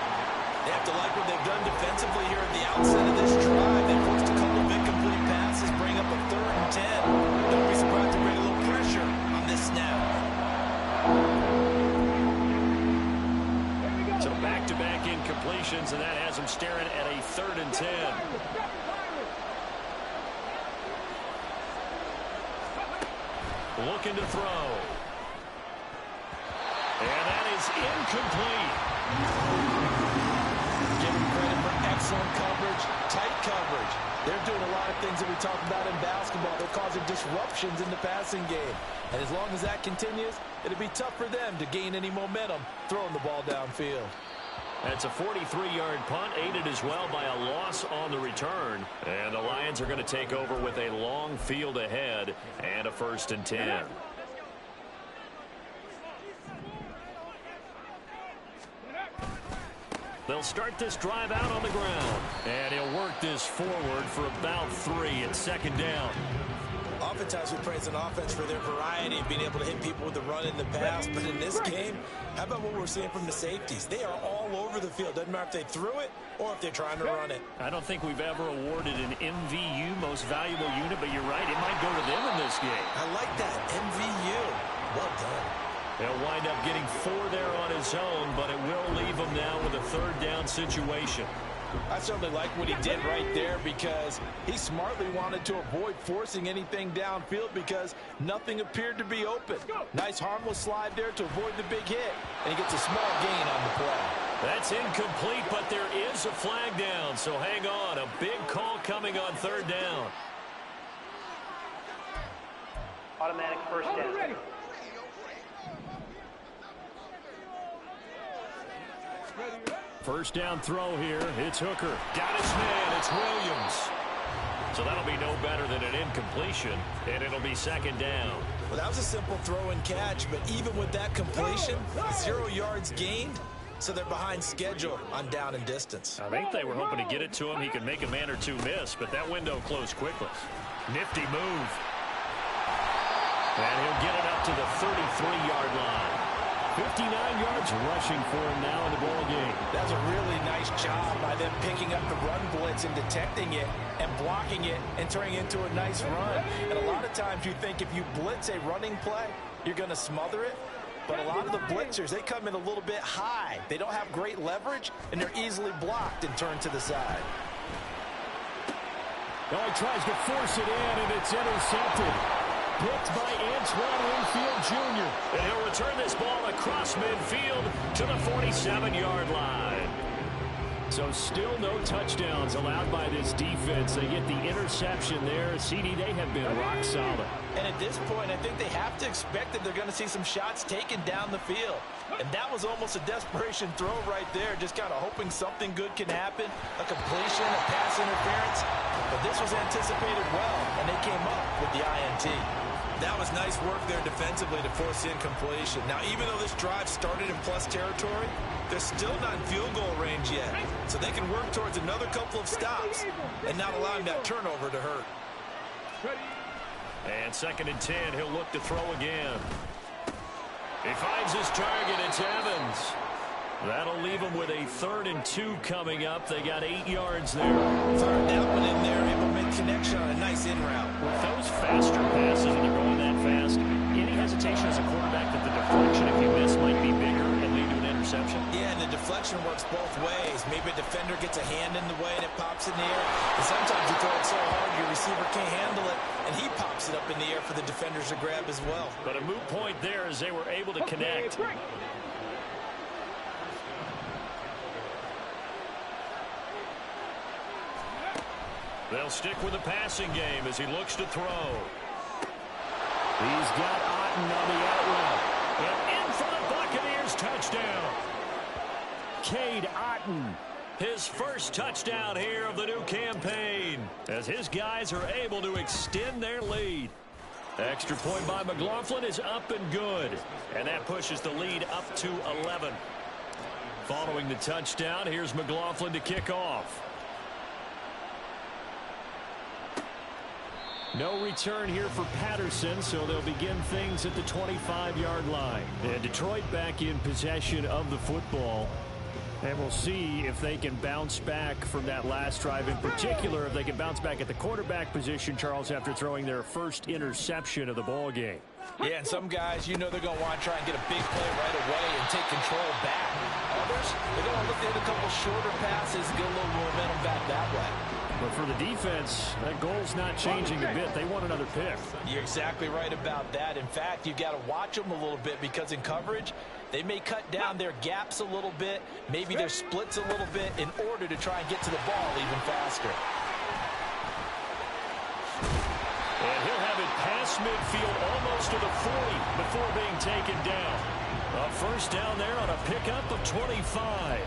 They have to like what they've done defensively here at the outset of this drive. They forced a couple of incomplete passes, bring up a 3rd and 10. Don't be surprised to bring a little pressure on this snap. So back-to-back incompletions, and that has him staring at a 3rd and 10. Looking to throw. And that is incomplete. Give them credit for excellent coverage, tight coverage. They're doing a lot of things that we talked about in basketball. They're causing disruptions in the passing game. And as long as that continues, it'll be tough for them to gain any momentum throwing the ball downfield. That's a 43-yard punt, aided as well by a loss on the return. And the Lions are going to take over with a long field ahead and a 1st and 10. They'll start this drive out on the ground. And he'll work this forward for about 3 at 2nd down. Oftentimes we praise an offense for their variety of being able to hit people with the run in the pass. But in this game, how about what we're seeing from the safeties? They are all over the field. Doesn't matter if they threw it or if they're trying to run it. I don't think we've ever awarded an MVU, most valuable unit, but you're right, it might go to them in this game. I like that, MVU. Well done. He'll wind up getting 4 there on his own, but it will leave him now with a 3rd down situation. I certainly like what he did right there because he smartly wanted to avoid forcing anything downfield because nothing appeared to be open. Nice harmless slide there to avoid the big hit, and he gets a small gain on the play. That's incomplete, but there is a flag down, so hang on. A big call coming on 3rd down. Automatic 1st down. 1st down throw here. It's Hooker. Got his man. It's Williams. So that'll be no better than an incompletion, and it'll be 2nd down. Well, that was a simple throw and catch, but even with that completion, 0 yards gained, so they're behind schedule on down and distance. I think they were hoping to get it to him. He could make a man or 2 miss, but that window closed quickly. Nifty move. And he'll get it up to the 33-yard line. 59 yards rushing for him now in the ball game. That's a really nice job by them picking up the run blitz and detecting it and blocking it and turning it into a nice run. And a lot of times you think if you blitz a running play, you're going to smother it. But a lot of the blitzers, they come in a little bit high. They don't have great leverage, and they're easily blocked and turned to the side. Oh, he tries to force it in, and it's intercepted. Picked by Antoine Winfield Jr. And he'll return this ball across midfield to the 47-yard line. So still no touchdowns allowed by this defense. They get the interception there. CD, they have been rock solid. And at this point, I think they have to expect that they're going to see some shots taken down the field. And that was almost a desperation throw right there, just kind of hoping something good can happen, a completion, a pass interference. But this was anticipated well, and they came up with the INT. That was nice work there defensively to force the incompletion. Now, even though this drive started in plus territory, they're still not in field goal range yet. So they can work towards another couple of stops and not allowing that turnover to hurt. And 2nd and 10, he'll look to throw again. He finds his target. It's Evans. That'll leave him with a 3rd and 2 coming up. They got 8 yards there. Fired that one in there, able to make connection on a nice in route. With those faster passes, and they're going that fast, any hesitation as a quarterback that the deflection, if you miss, might be bigger and lead to an interception? Yeah, and the deflection protection works both ways. Maybe a defender gets a hand in the way and it pops in the air. And sometimes you throw it so hard your receiver can't handle it, and he pops it up in the air for the defenders to grab as well. But a moot point there as they were able to connect. They'll stick with the passing game as he looks to throw. He's got Otten on the out route. And in for the Buccaneers touchdown. Cade Otten, his first touchdown here of the new campaign, as his guys are able to extend their lead. Extra point by McLaughlin is up and good, and that pushes the lead up to 11. Following the touchdown, here's McLaughlin to kick off. No return here for Patterson, so they'll begin things at the 25-yard line. And Detroit back in possession of the football. And we'll see if they can bounce back from that last drive. In particular, if they can bounce back at the quarterback position, Charles, after throwing their first interception of the ball game. Yeah, and some guys, you know they're going to want to try and get a big play right away and take control back. Others, they're going to look at a couple shorter passes, get a little momentum back that way. But for the defense, that goal's not changing a bit. They want another pick. You're exactly right about that. In fact, you've got to watch them a little bit because in coverage, they may cut down their gaps a little bit, maybe their splits a little bit in order to try and get to the ball even faster. And he'll have it past midfield almost to the 40 before being taken down. A first down there on a pickup of 25.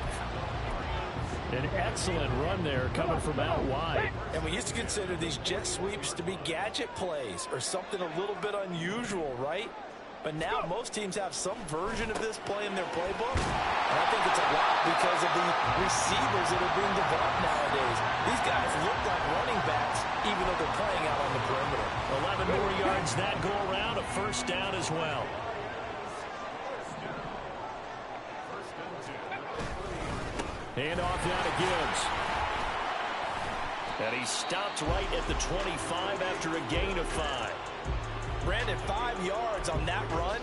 An excellent run there coming from out wide. And we used to consider these jet sweeps to be gadget plays or something a little bit unusual, right? But now most teams have some version of this play in their playbook. And I think it's a lot because of the receivers that are being developed nowadays. These guys look like running backs even though they're playing out on the perimeter. 11 more yards that go around, a first down as well. Hand off now to Gibbs. And he stopped right at the 25 after a gain of 5. Brandon, 5 yards on that run.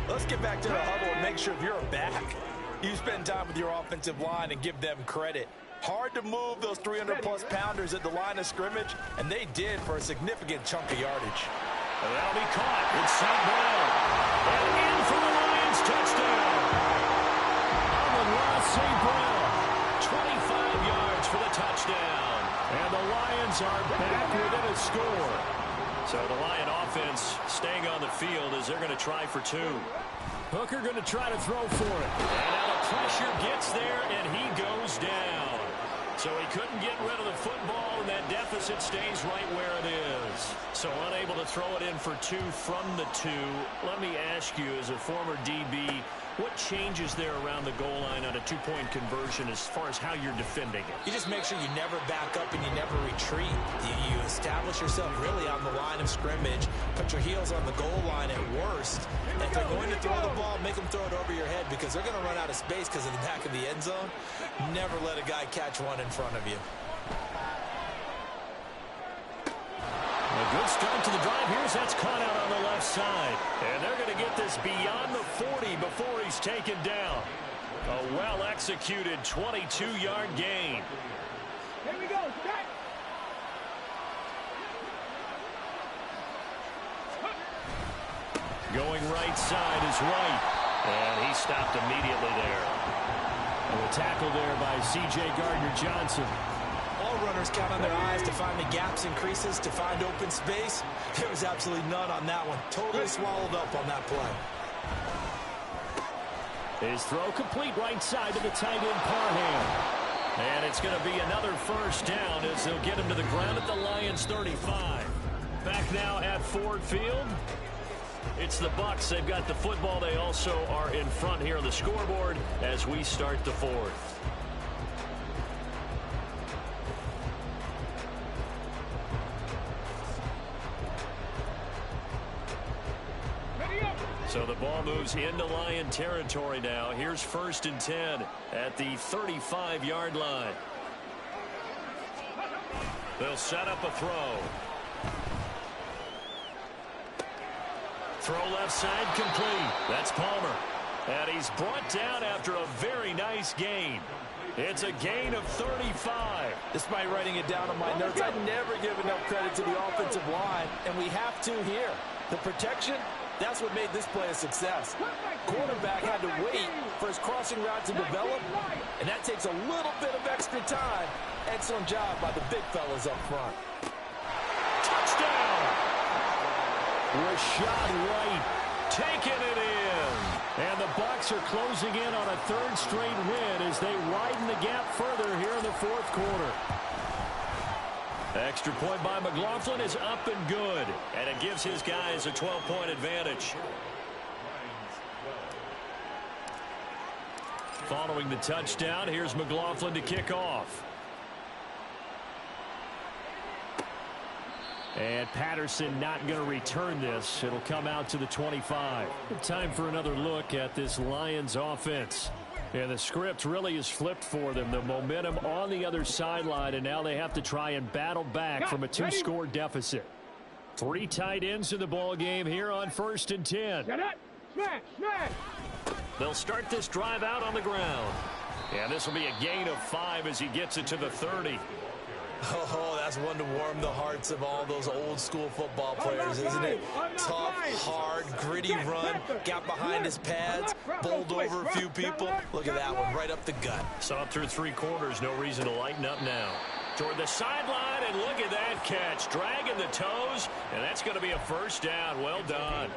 Let's get back to the huddle and make sure if you're a back, you spend time with your offensive line and give them credit. Hard to move those 300-plus pounders at the line of scrimmage, and they did for a significant chunk of yardage. And that'll be caught. It's St. Brown. And in for the Lions touchdown. Amon-Ra St. Brown. 25 yards for the touchdown. And the Lions are back within a score. So the Lion offense staying on the field as they're going to try for 2. Hooker going to try to throw for it. And now the pressure gets there, and he goes down. So he couldn't get rid of the football, and that deficit stays right where it is. So unable to throw it in for 2 from the 2. Let me ask you, as a former DB, what changes there around the goal line on a 2-point conversion as far as how you're defending it? You just make sure you never back up and you never retreat. You establish yourself really on the line of scrimmage, put your heels on the goal line at worst. And if they're going to throw the ball, make them throw it over your head because they're going to run out of space because of the back of the end zone. Never let a guy catch one in front of you. A good start to the drive. Here's that's caught out on the left side. And they're going to get this beyond the 40 before he's taken down. A well-executed 22-yard gain. Here we go, set. Going right side is Wright. And he stopped immediately there. And a tackle there by C.J. Gardner-Johnson. All runners count on their eyes to find the gaps and creases, to find open space. There was absolutely none on that one. Totally swallowed up on that play. His throw complete right side to the tight end Parham. And it's going to be another first down as they'll get him to the ground at the Lions 35. Back now at Ford Field. It's the Bucs. They've got the football. They also are in front here on the scoreboard as we start the 4th. So the ball moves into Lion territory now. Here's 1st and 10 at the 35-yard line. They'll set up a throw. Throw left side complete. That's Palmer. And he's brought down after a very nice gain. It's a gain of 35. Despite writing it down on my notes, I never give enough credit to the offensive line, and we have to here. The protection, that's what made this play a success. Quarterback had to wait for his crossing route to develop, and that takes a little bit of extra time. Excellent job by the big fellas up front. Touchdown! Rashad White taking it in. And the Bucs are closing in on a third straight win as they widen the gap further here in the fourth quarter. Extra point by McLaughlin is up and good. And it gives his guys a 12-point advantage. Following the touchdown, here's McLaughlin to kick off. And Patterson not going to return this. It'll come out to the 25. Time for another look at this Lions offense. And the script really is flipped for them. The momentum on the other sideline, and now they have to try and battle back from a two-score deficit. 3 tight ends in the ball game here on 1st and 10. Smash, smash. They'll start this drive out on the ground. And this will be a gain of 5 as he gets it to the 30. Oh, that's one to warm the hearts of all those old school football players, isn't it? Tough, hard, gritty run, got behind his pads, bowled over a few people. Look at that one, right up the gut. Saw through 3 quarters, no reason to lighten up now. Toward the sideline, and look at that catch. Dragging the toes, and that's going to be a first down. Well done.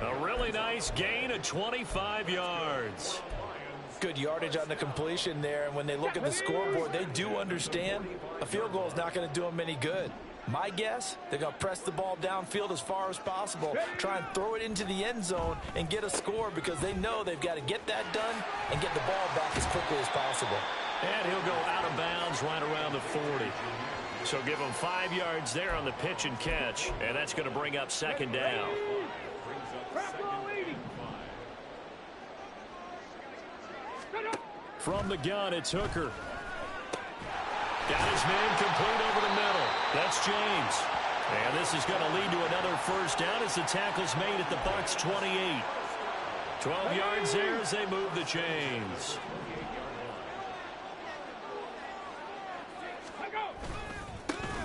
A really nice gain of 25 yards. Good yardage on the completion there, and when they look at the scoreboard, they do understand a field goal is not going to do them any good. My guess, they're going to press the ball downfield as far as possible, try and throw it into the end zone and get a score because they know they've got to get that done and get the ball back as quickly as possible. And he'll go out of bounds right around the 40. So give him 5 yards there on the pitch and catch, and that's going to bring up 2nd down. From the gun, it's Hooker. Got his man complete over the middle. That's James. And this is going to lead to another first down as the tackle's made at the Bucs 28. 12 yards there as they move the chains.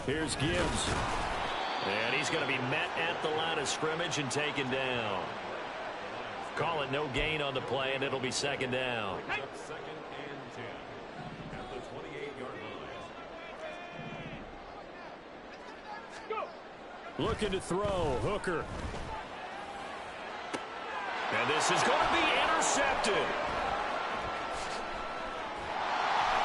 Here's Gibbs. And he's going to be met at the line of scrimmage and taken down. Call it no gain on the play, and it'll be 2nd down. 2nd and 10 at the 28-yard line. Looking to throw. Hooker. And this is going to be intercepted.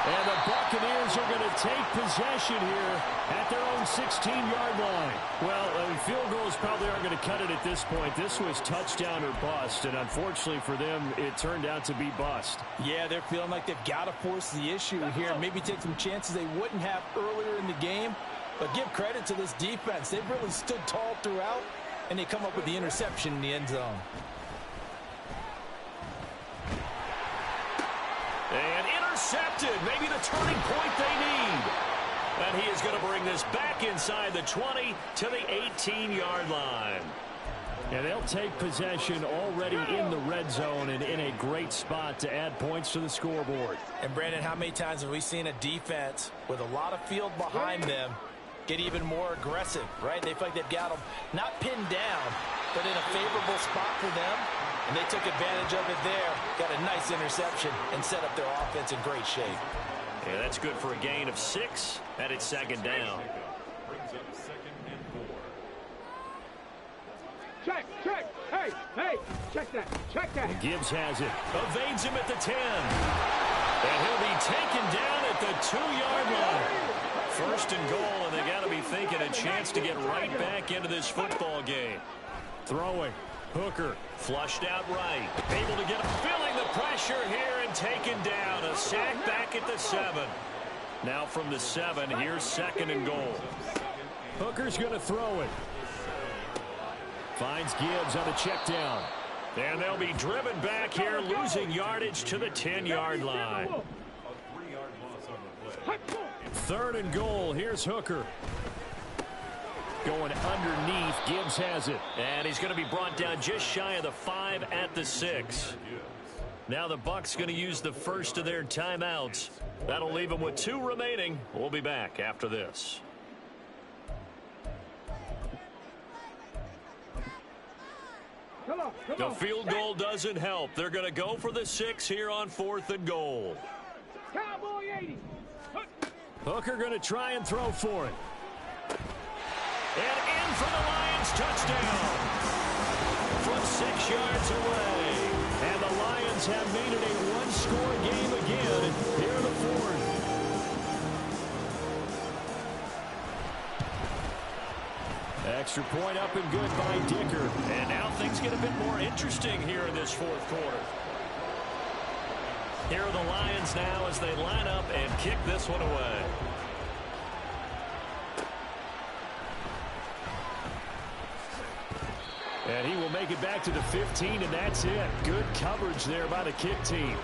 And the Buccaneers are going to take possession here at their own 16-yard line. Well, field goals probably aren't going to cut it at this point. This was touchdown or bust, and unfortunately for them, it turned out to be bust. Yeah, they're feeling like they've got to force the issue here. Maybe take some chances they wouldn't have earlier in the game. But give credit to this defense. They've really stood tall throughout, and they come up with the interception in the end zone. And intercepted. Maybe the turning point they need. And he is going to bring this back inside the 20 to the 18-yard line. And they'll take possession already in the red zone and in a great spot to add points to the scoreboard. And, Brandon, how many times have we seen a defense with a lot of field behind them get even more aggressive, right? They feel like they've got them not pinned down, but in a favorable spot for them. And they took advantage of it there, got a nice interception, and set up their offense in great shape. Yeah, that's good for a gain of 6, and it's 2nd down. Brings up 2nd and 4. Check, check. Hey, check that. Gibbs has it. Evades him at the 10. And he'll be taken down at the 2-yard line. 1st and goal, and they got to be thinking a chance to get right back into this football game. Throwing. Hooker. Flushed out right. Able to get him, feeling the pressure here and taken down. A sack back at the 7. Now from the 7, here's 2nd and goal. Hooker's going to throw it. Finds Gibbs on a check down. And they'll be driven back here, losing yardage to the 10-yard line. A 3-yard loss on the play. 3rd and goal. Here's Hooker. going underneath. Gibbs has it. And he's going to be brought down just shy of the 5 at the 6. Now the Bucs going to use the first of their timeouts. That'll leave them with 2 remaining. We'll be back after this. The field goal doesn't help. They're going to go for the 6 here on 4th and goal. Cowboy 80. Hooker going to try and throw for it. And in for the Lions touchdown from 6 yards away. And the Lions have made it a one-score game again here in the 4th. Extra point up and good by Dicker. And now things get a bit more interesting here in this 4th quarter. Here are the Lions now as they line up and kick this one away. And he will make it back to the 15, and that's it. Good coverage there by the kick team.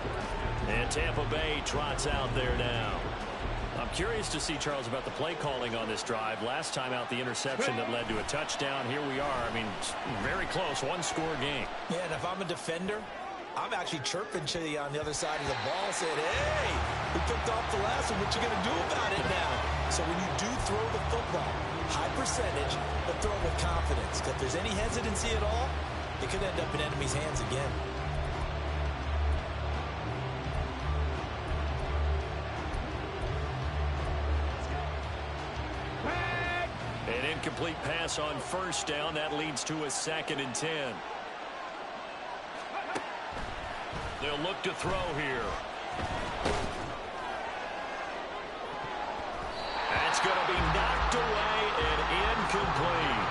And Tampa Bay trots out there now. I'm curious to see, Charles, about the play calling on this drive. Last time out, the interception that led to a touchdown. Here we are. I mean, very close, one-score game. Yeah, and if I'm a defender, I'm actually chirping to you on the other side of the ball, saying, hey, we picked off the last one. What you going to do about it now? So when you do throw the football, high percentage, but throw it with confidence. If there's any hesitancy at all, it could end up in enemy's hands again. An incomplete pass on 1st down. That leads to a 2nd and 10. They'll look to throw here. That's going to be knocked away and incomplete.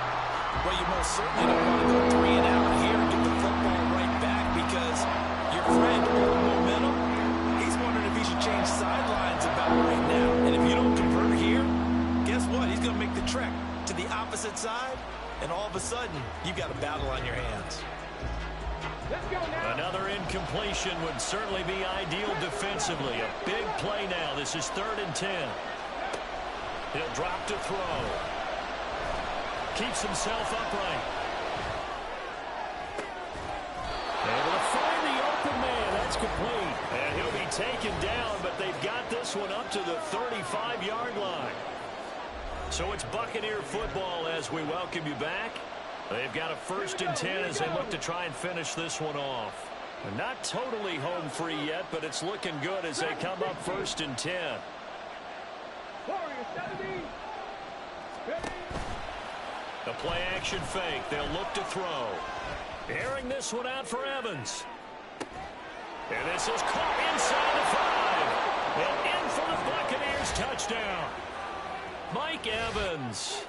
Well, you most certainly don't want to go 3 and out here and get the football right back because your friend, old momentum, he's wondering if he should change sidelines about right now. And if you don't convert here, guess what? He's going to make the trek to the opposite side, and all of a sudden, you've got a battle on your hands. Let's go now. Another incompletion would certainly be ideal defensively. A big play now. This is 3rd and 10. He'll drop to throw. Keeps himself upright. Able to find the open man. That's complete. And he'll be taken down, but they've got this one up to the 35-yard line. So it's Buccaneer football as we welcome you back. They've got a 1st and 10 as they look to try and finish this one off. They're not totally home free yet, but it's looking good as they come up 1st and 10. The play action fake. They'll look to throw. Airing this one out for Evans. And this is caught inside the 5. And in for the Buccaneers touchdown. Mike Evans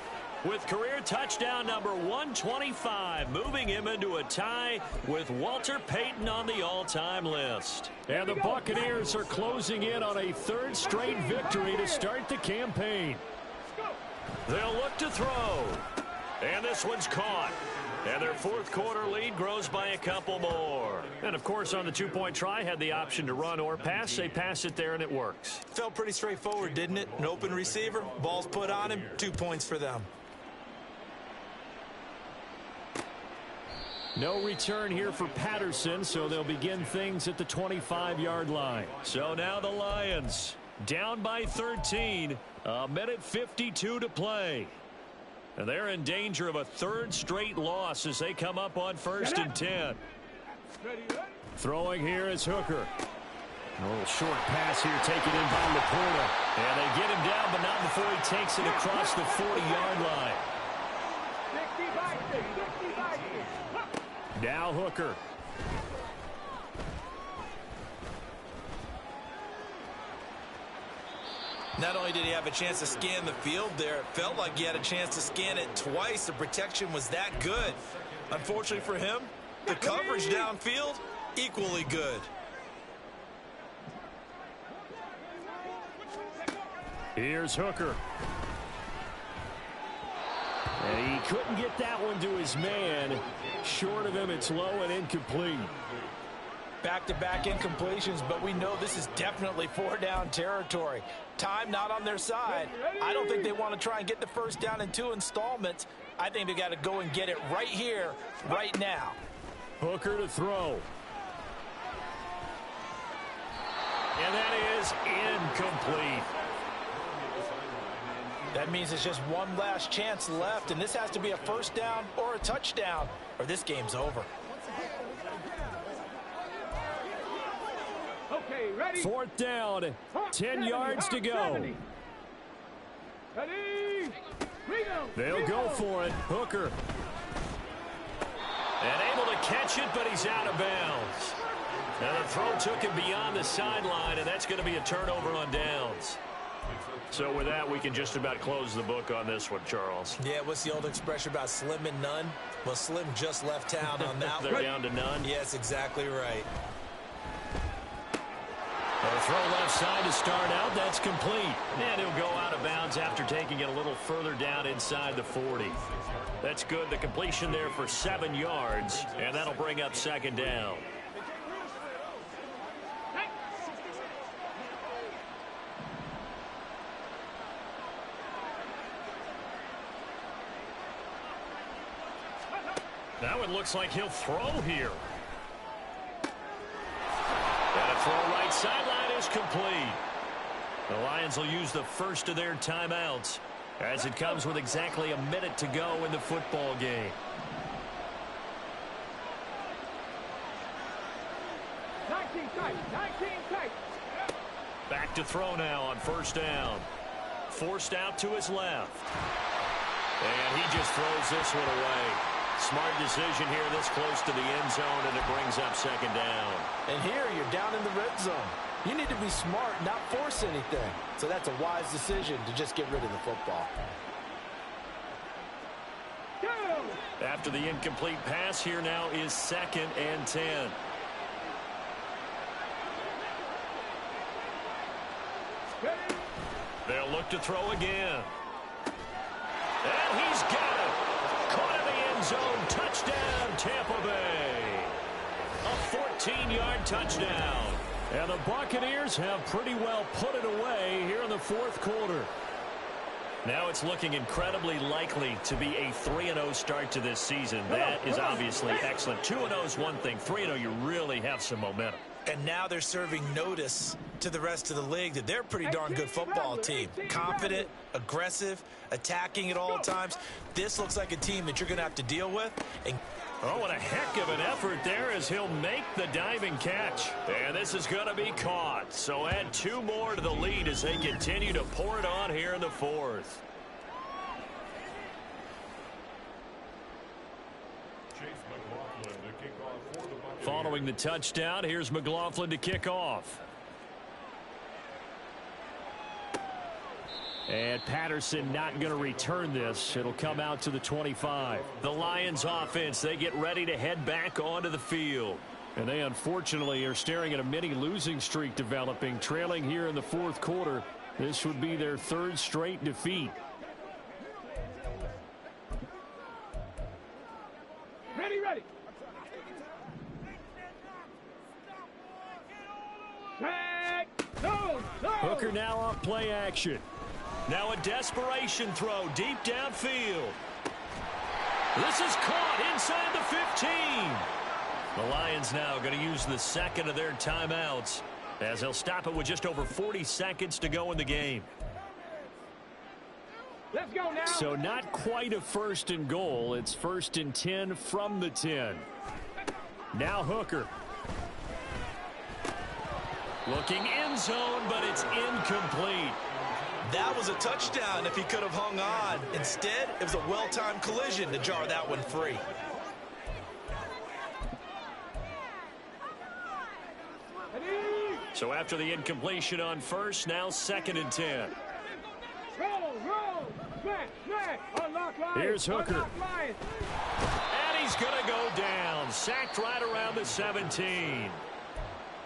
with career touchdown number 125, moving him into a tie with Walter Payton on the all-time list. And the Buccaneers are closing in on a 3rd straight victory to start the campaign. They'll look to throw. And this one's caught. And their 4th quarter lead grows by a couple more. And, of course, on the 2-point try, had the option to run or pass. They pass it there, and it works. Felt pretty straightforward, didn't it? An open receiver, ball's put on him, 2 points for them. No return here for Patterson, so they'll begin things at the 25-yard line. So now the Lions down by 13, a minute 52 to play. And they're in danger of a 3rd straight loss as they come up on 1st and 10. Throwing here is Hooker. A little short pass here taken in by Laporta. And they get him down, but not before he takes it across the 40-yard line. Now Hooker. Not only did he have a chance to scan the field there, it felt like he had a chance to scan it twice. The protection was that good. Unfortunately for him, the coverage downfield, equally good. Here's Hooker. And he couldn't get that one to his man. Short of him, it's low and incomplete. Back-to-back incompletions, but we know this is definitely 4-down territory. Time not on their side. I don't think they want to try and get the first down in 2 installments. I think they got to go and get it right here, right now. Hooker to throw. And that is incomplete. That means it's just one last chance left, and this has to be a first down or a touchdown, or this game's over. Okay, ready? 4th down, 10 yards to go. Ready? They'll go for it. Hooker. And able to catch it, but he's out of bounds. Now the throw took him beyond the sideline, and that's going to be a turnover on downs. So with that, we can just about close the book on this one, Charles. Yeah, what's the old expression about slim and none? Well, Slim just left town on that They're one. down to none? Yes, exactly right. A throw left side to start out. That's complete. And he'll go out of bounds after taking it a little further down inside the 40. That's good. The completion there for 7 yards, and that'll bring up 2nd down. Now it looks like he'll throw here. And a throw right sideline is complete. The Lions will use the first of their timeouts as it comes with exactly a minute to go in the football game. 19 tight, 19 tight. Back to throw now on 1st down. Forced out to his left. And he just throws this one away. Smart decision here this close to the end zone, and it brings up 2nd down. And here you're down in the red zone. You need to be smart, not force anything. So that's a wise decision to just get rid of the football. Go! After the incomplete pass, here now is 2nd and 10. Ready? They'll look to throw again. And he's got it. Caught in the end zone. Touchdown, Tampa Bay. A 14-yard touchdown. And the Buccaneers have pretty well put it away here in the 4th quarter. Now it's looking incredibly likely to be a 3-0 start to this season. That is obviously excellent. 2-0 is one thing. 3-0, you really have some momentum. And now they're serving notice to the rest of the league that they're a pretty darn good football team. Confident, aggressive, attacking at all times. This looks like a team that you're going to have to deal with. And oh, what a heck of an effort there as he'll make the diving catch. And this is going to be caught. So add 2 more to the lead as they continue to pour it on here in the 4th. Following the touchdown, here's McLaughlin to kick off. And Patterson not going to return this. It'll come out to the 25. The Lions offense, they get ready to head back onto the field. And they unfortunately are staring at a mini losing streak developing, trailing here in the 4th quarter. This would be their 3rd straight defeat. Ready, ready. No, no. Hooker now on play action. Now a desperation throw deep downfield. This is caught inside the 15. The Lions now going to use the 2nd of their timeouts as they'll stop it with just over 40 seconds to go in the game. Let's go now. So not quite a 1st and goal. It's 1st and 10 from the 10. Now Hooker. Looking end zone, but it's incomplete. that was a touchdown if he could have hung on. Instead, it was a well-timed collision to jar that one free. So after the incompletion on first, now 2nd and 10. Roll, smash, unlock line. Here's Hooker. And he's going to go down. Sacked right around the 17.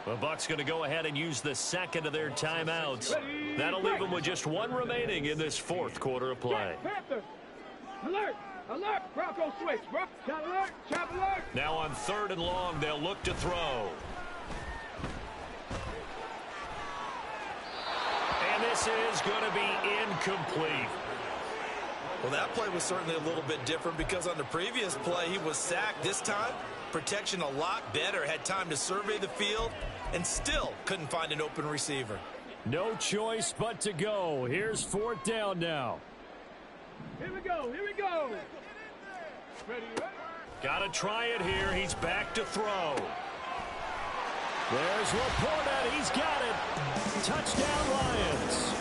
The Bucs going to go ahead and use the 2nd of their timeouts. That'll leave them with just one remaining in this 4th quarter of play. Panther. Alert, Bronco switch, bro. Chop alert. Now on 3rd and long, they'll look to throw. this is going to be incomplete. Well, that play was certainly a little bit different because on the previous play, he was sacked. This time, protection a lot better. Had time to survey the field and still couldn't find an open receiver. No choice but to go. Here's fourth down now. Here we go. Here we go. Ready, ready. Got to try it here. He's back to throw. There's Laporta. He's got it. Touchdown, Lions.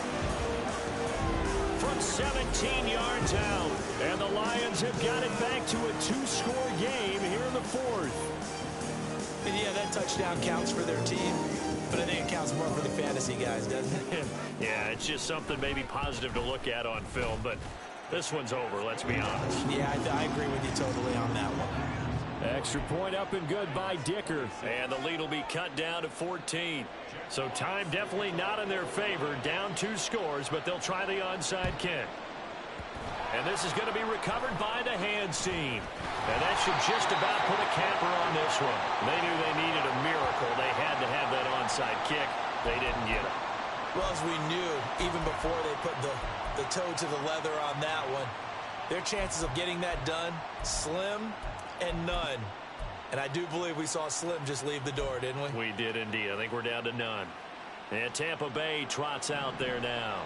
From 17 yards out. And the Lions have got it back to a 2-score game here in the fourth. And yeah, that touchdown counts for their team, but I think it counts more for the fantasy guys, doesn't it? Yeah, it's just something maybe positive to look at on film, but this one's over, let's be honest. Yeah, I agree with you totally on that one. Extra point up and good by Dicker. And the lead will be cut down to 14. So time definitely not in their favor. Down 2 scores, but they'll try the onside kick. And this is going to be recovered by the hands team. And that should just about put a capper on this one. They knew they needed a miracle. They had to have that onside kick. They didn't get it. Well, as we knew, even before they put the toe to the leather on that one, their chances of getting that done, slim and none. And I do believe we saw Slim just leave the door, didn't we? We did indeed. I think we're down to none. And Tampa Bay trots out there now.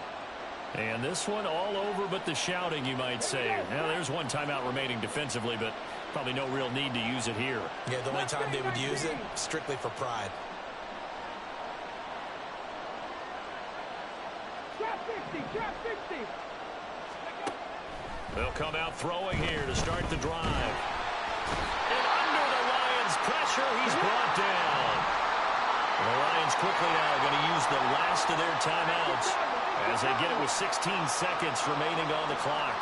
And this one all over but the shouting, you might say. Now, there's one timeout remaining defensively, but probably no real need to use it here. Yeah, the only time they would use it, strictly for pride. Drop 50. Drop 50. They'll come out throwing here to start the drive. And under the Lions' pressure, he's brought down. And the Lions quickly now are going to use the last of their timeouts as they get it with 16 seconds remaining on the clock.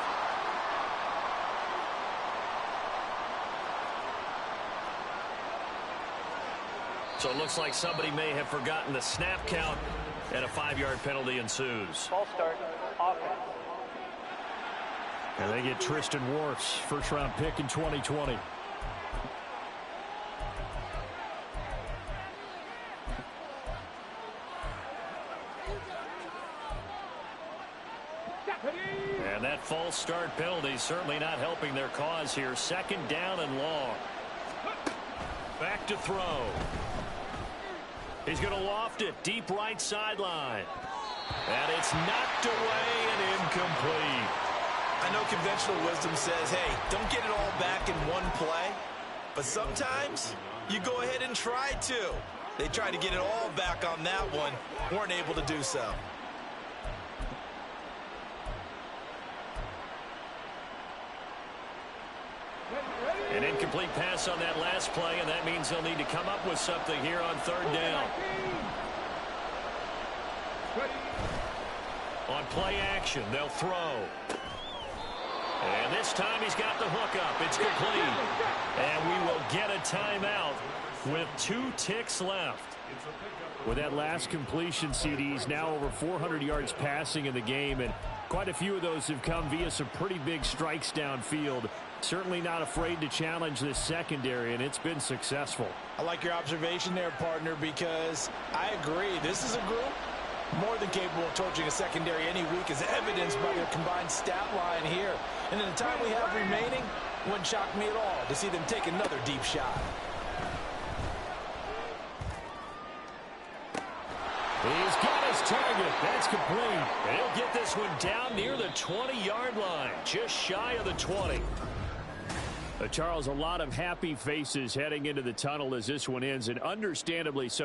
So it looks like somebody may have forgotten the snap count, and a 5-yard penalty ensues. False start. Offense. And they get Tristan Wirfs, first-round pick in 2020. And that false start penalty certainly not helping their cause here. Second down and long. Back to throw. He's going to loft it deep right sideline. And it's knocked away and incomplete. I know conventional wisdom says, hey, don't get it all back in one play. But sometimes you go ahead and try to. They tried to get it all back on that one. Weren't able to do so. An incomplete pass on that last play, and that means they'll need to come up with something here on third down. On play action, they'll throw. And this time he's got the hook up. It's complete. And we will get a timeout with 2 ticks left. With that last completion, CD's now over 400 yards passing in the game, and quite a few of those have come via some pretty big strikes downfield. Certainly not afraid to challenge this secondary, and it's been successful. I like your observation there, partner, because I agree. This is a group more than capable of torching a secondary any week, as evidenced by their combined stat line here. And in the time we have remaining, it wouldn't shock me at all to see them take another deep shot. He's got his target. That's complete. And he'll get this one down near the 20-yard line, just shy of the 20. Charles, a lot of happy faces heading into the tunnel as this one ends, and understandably so.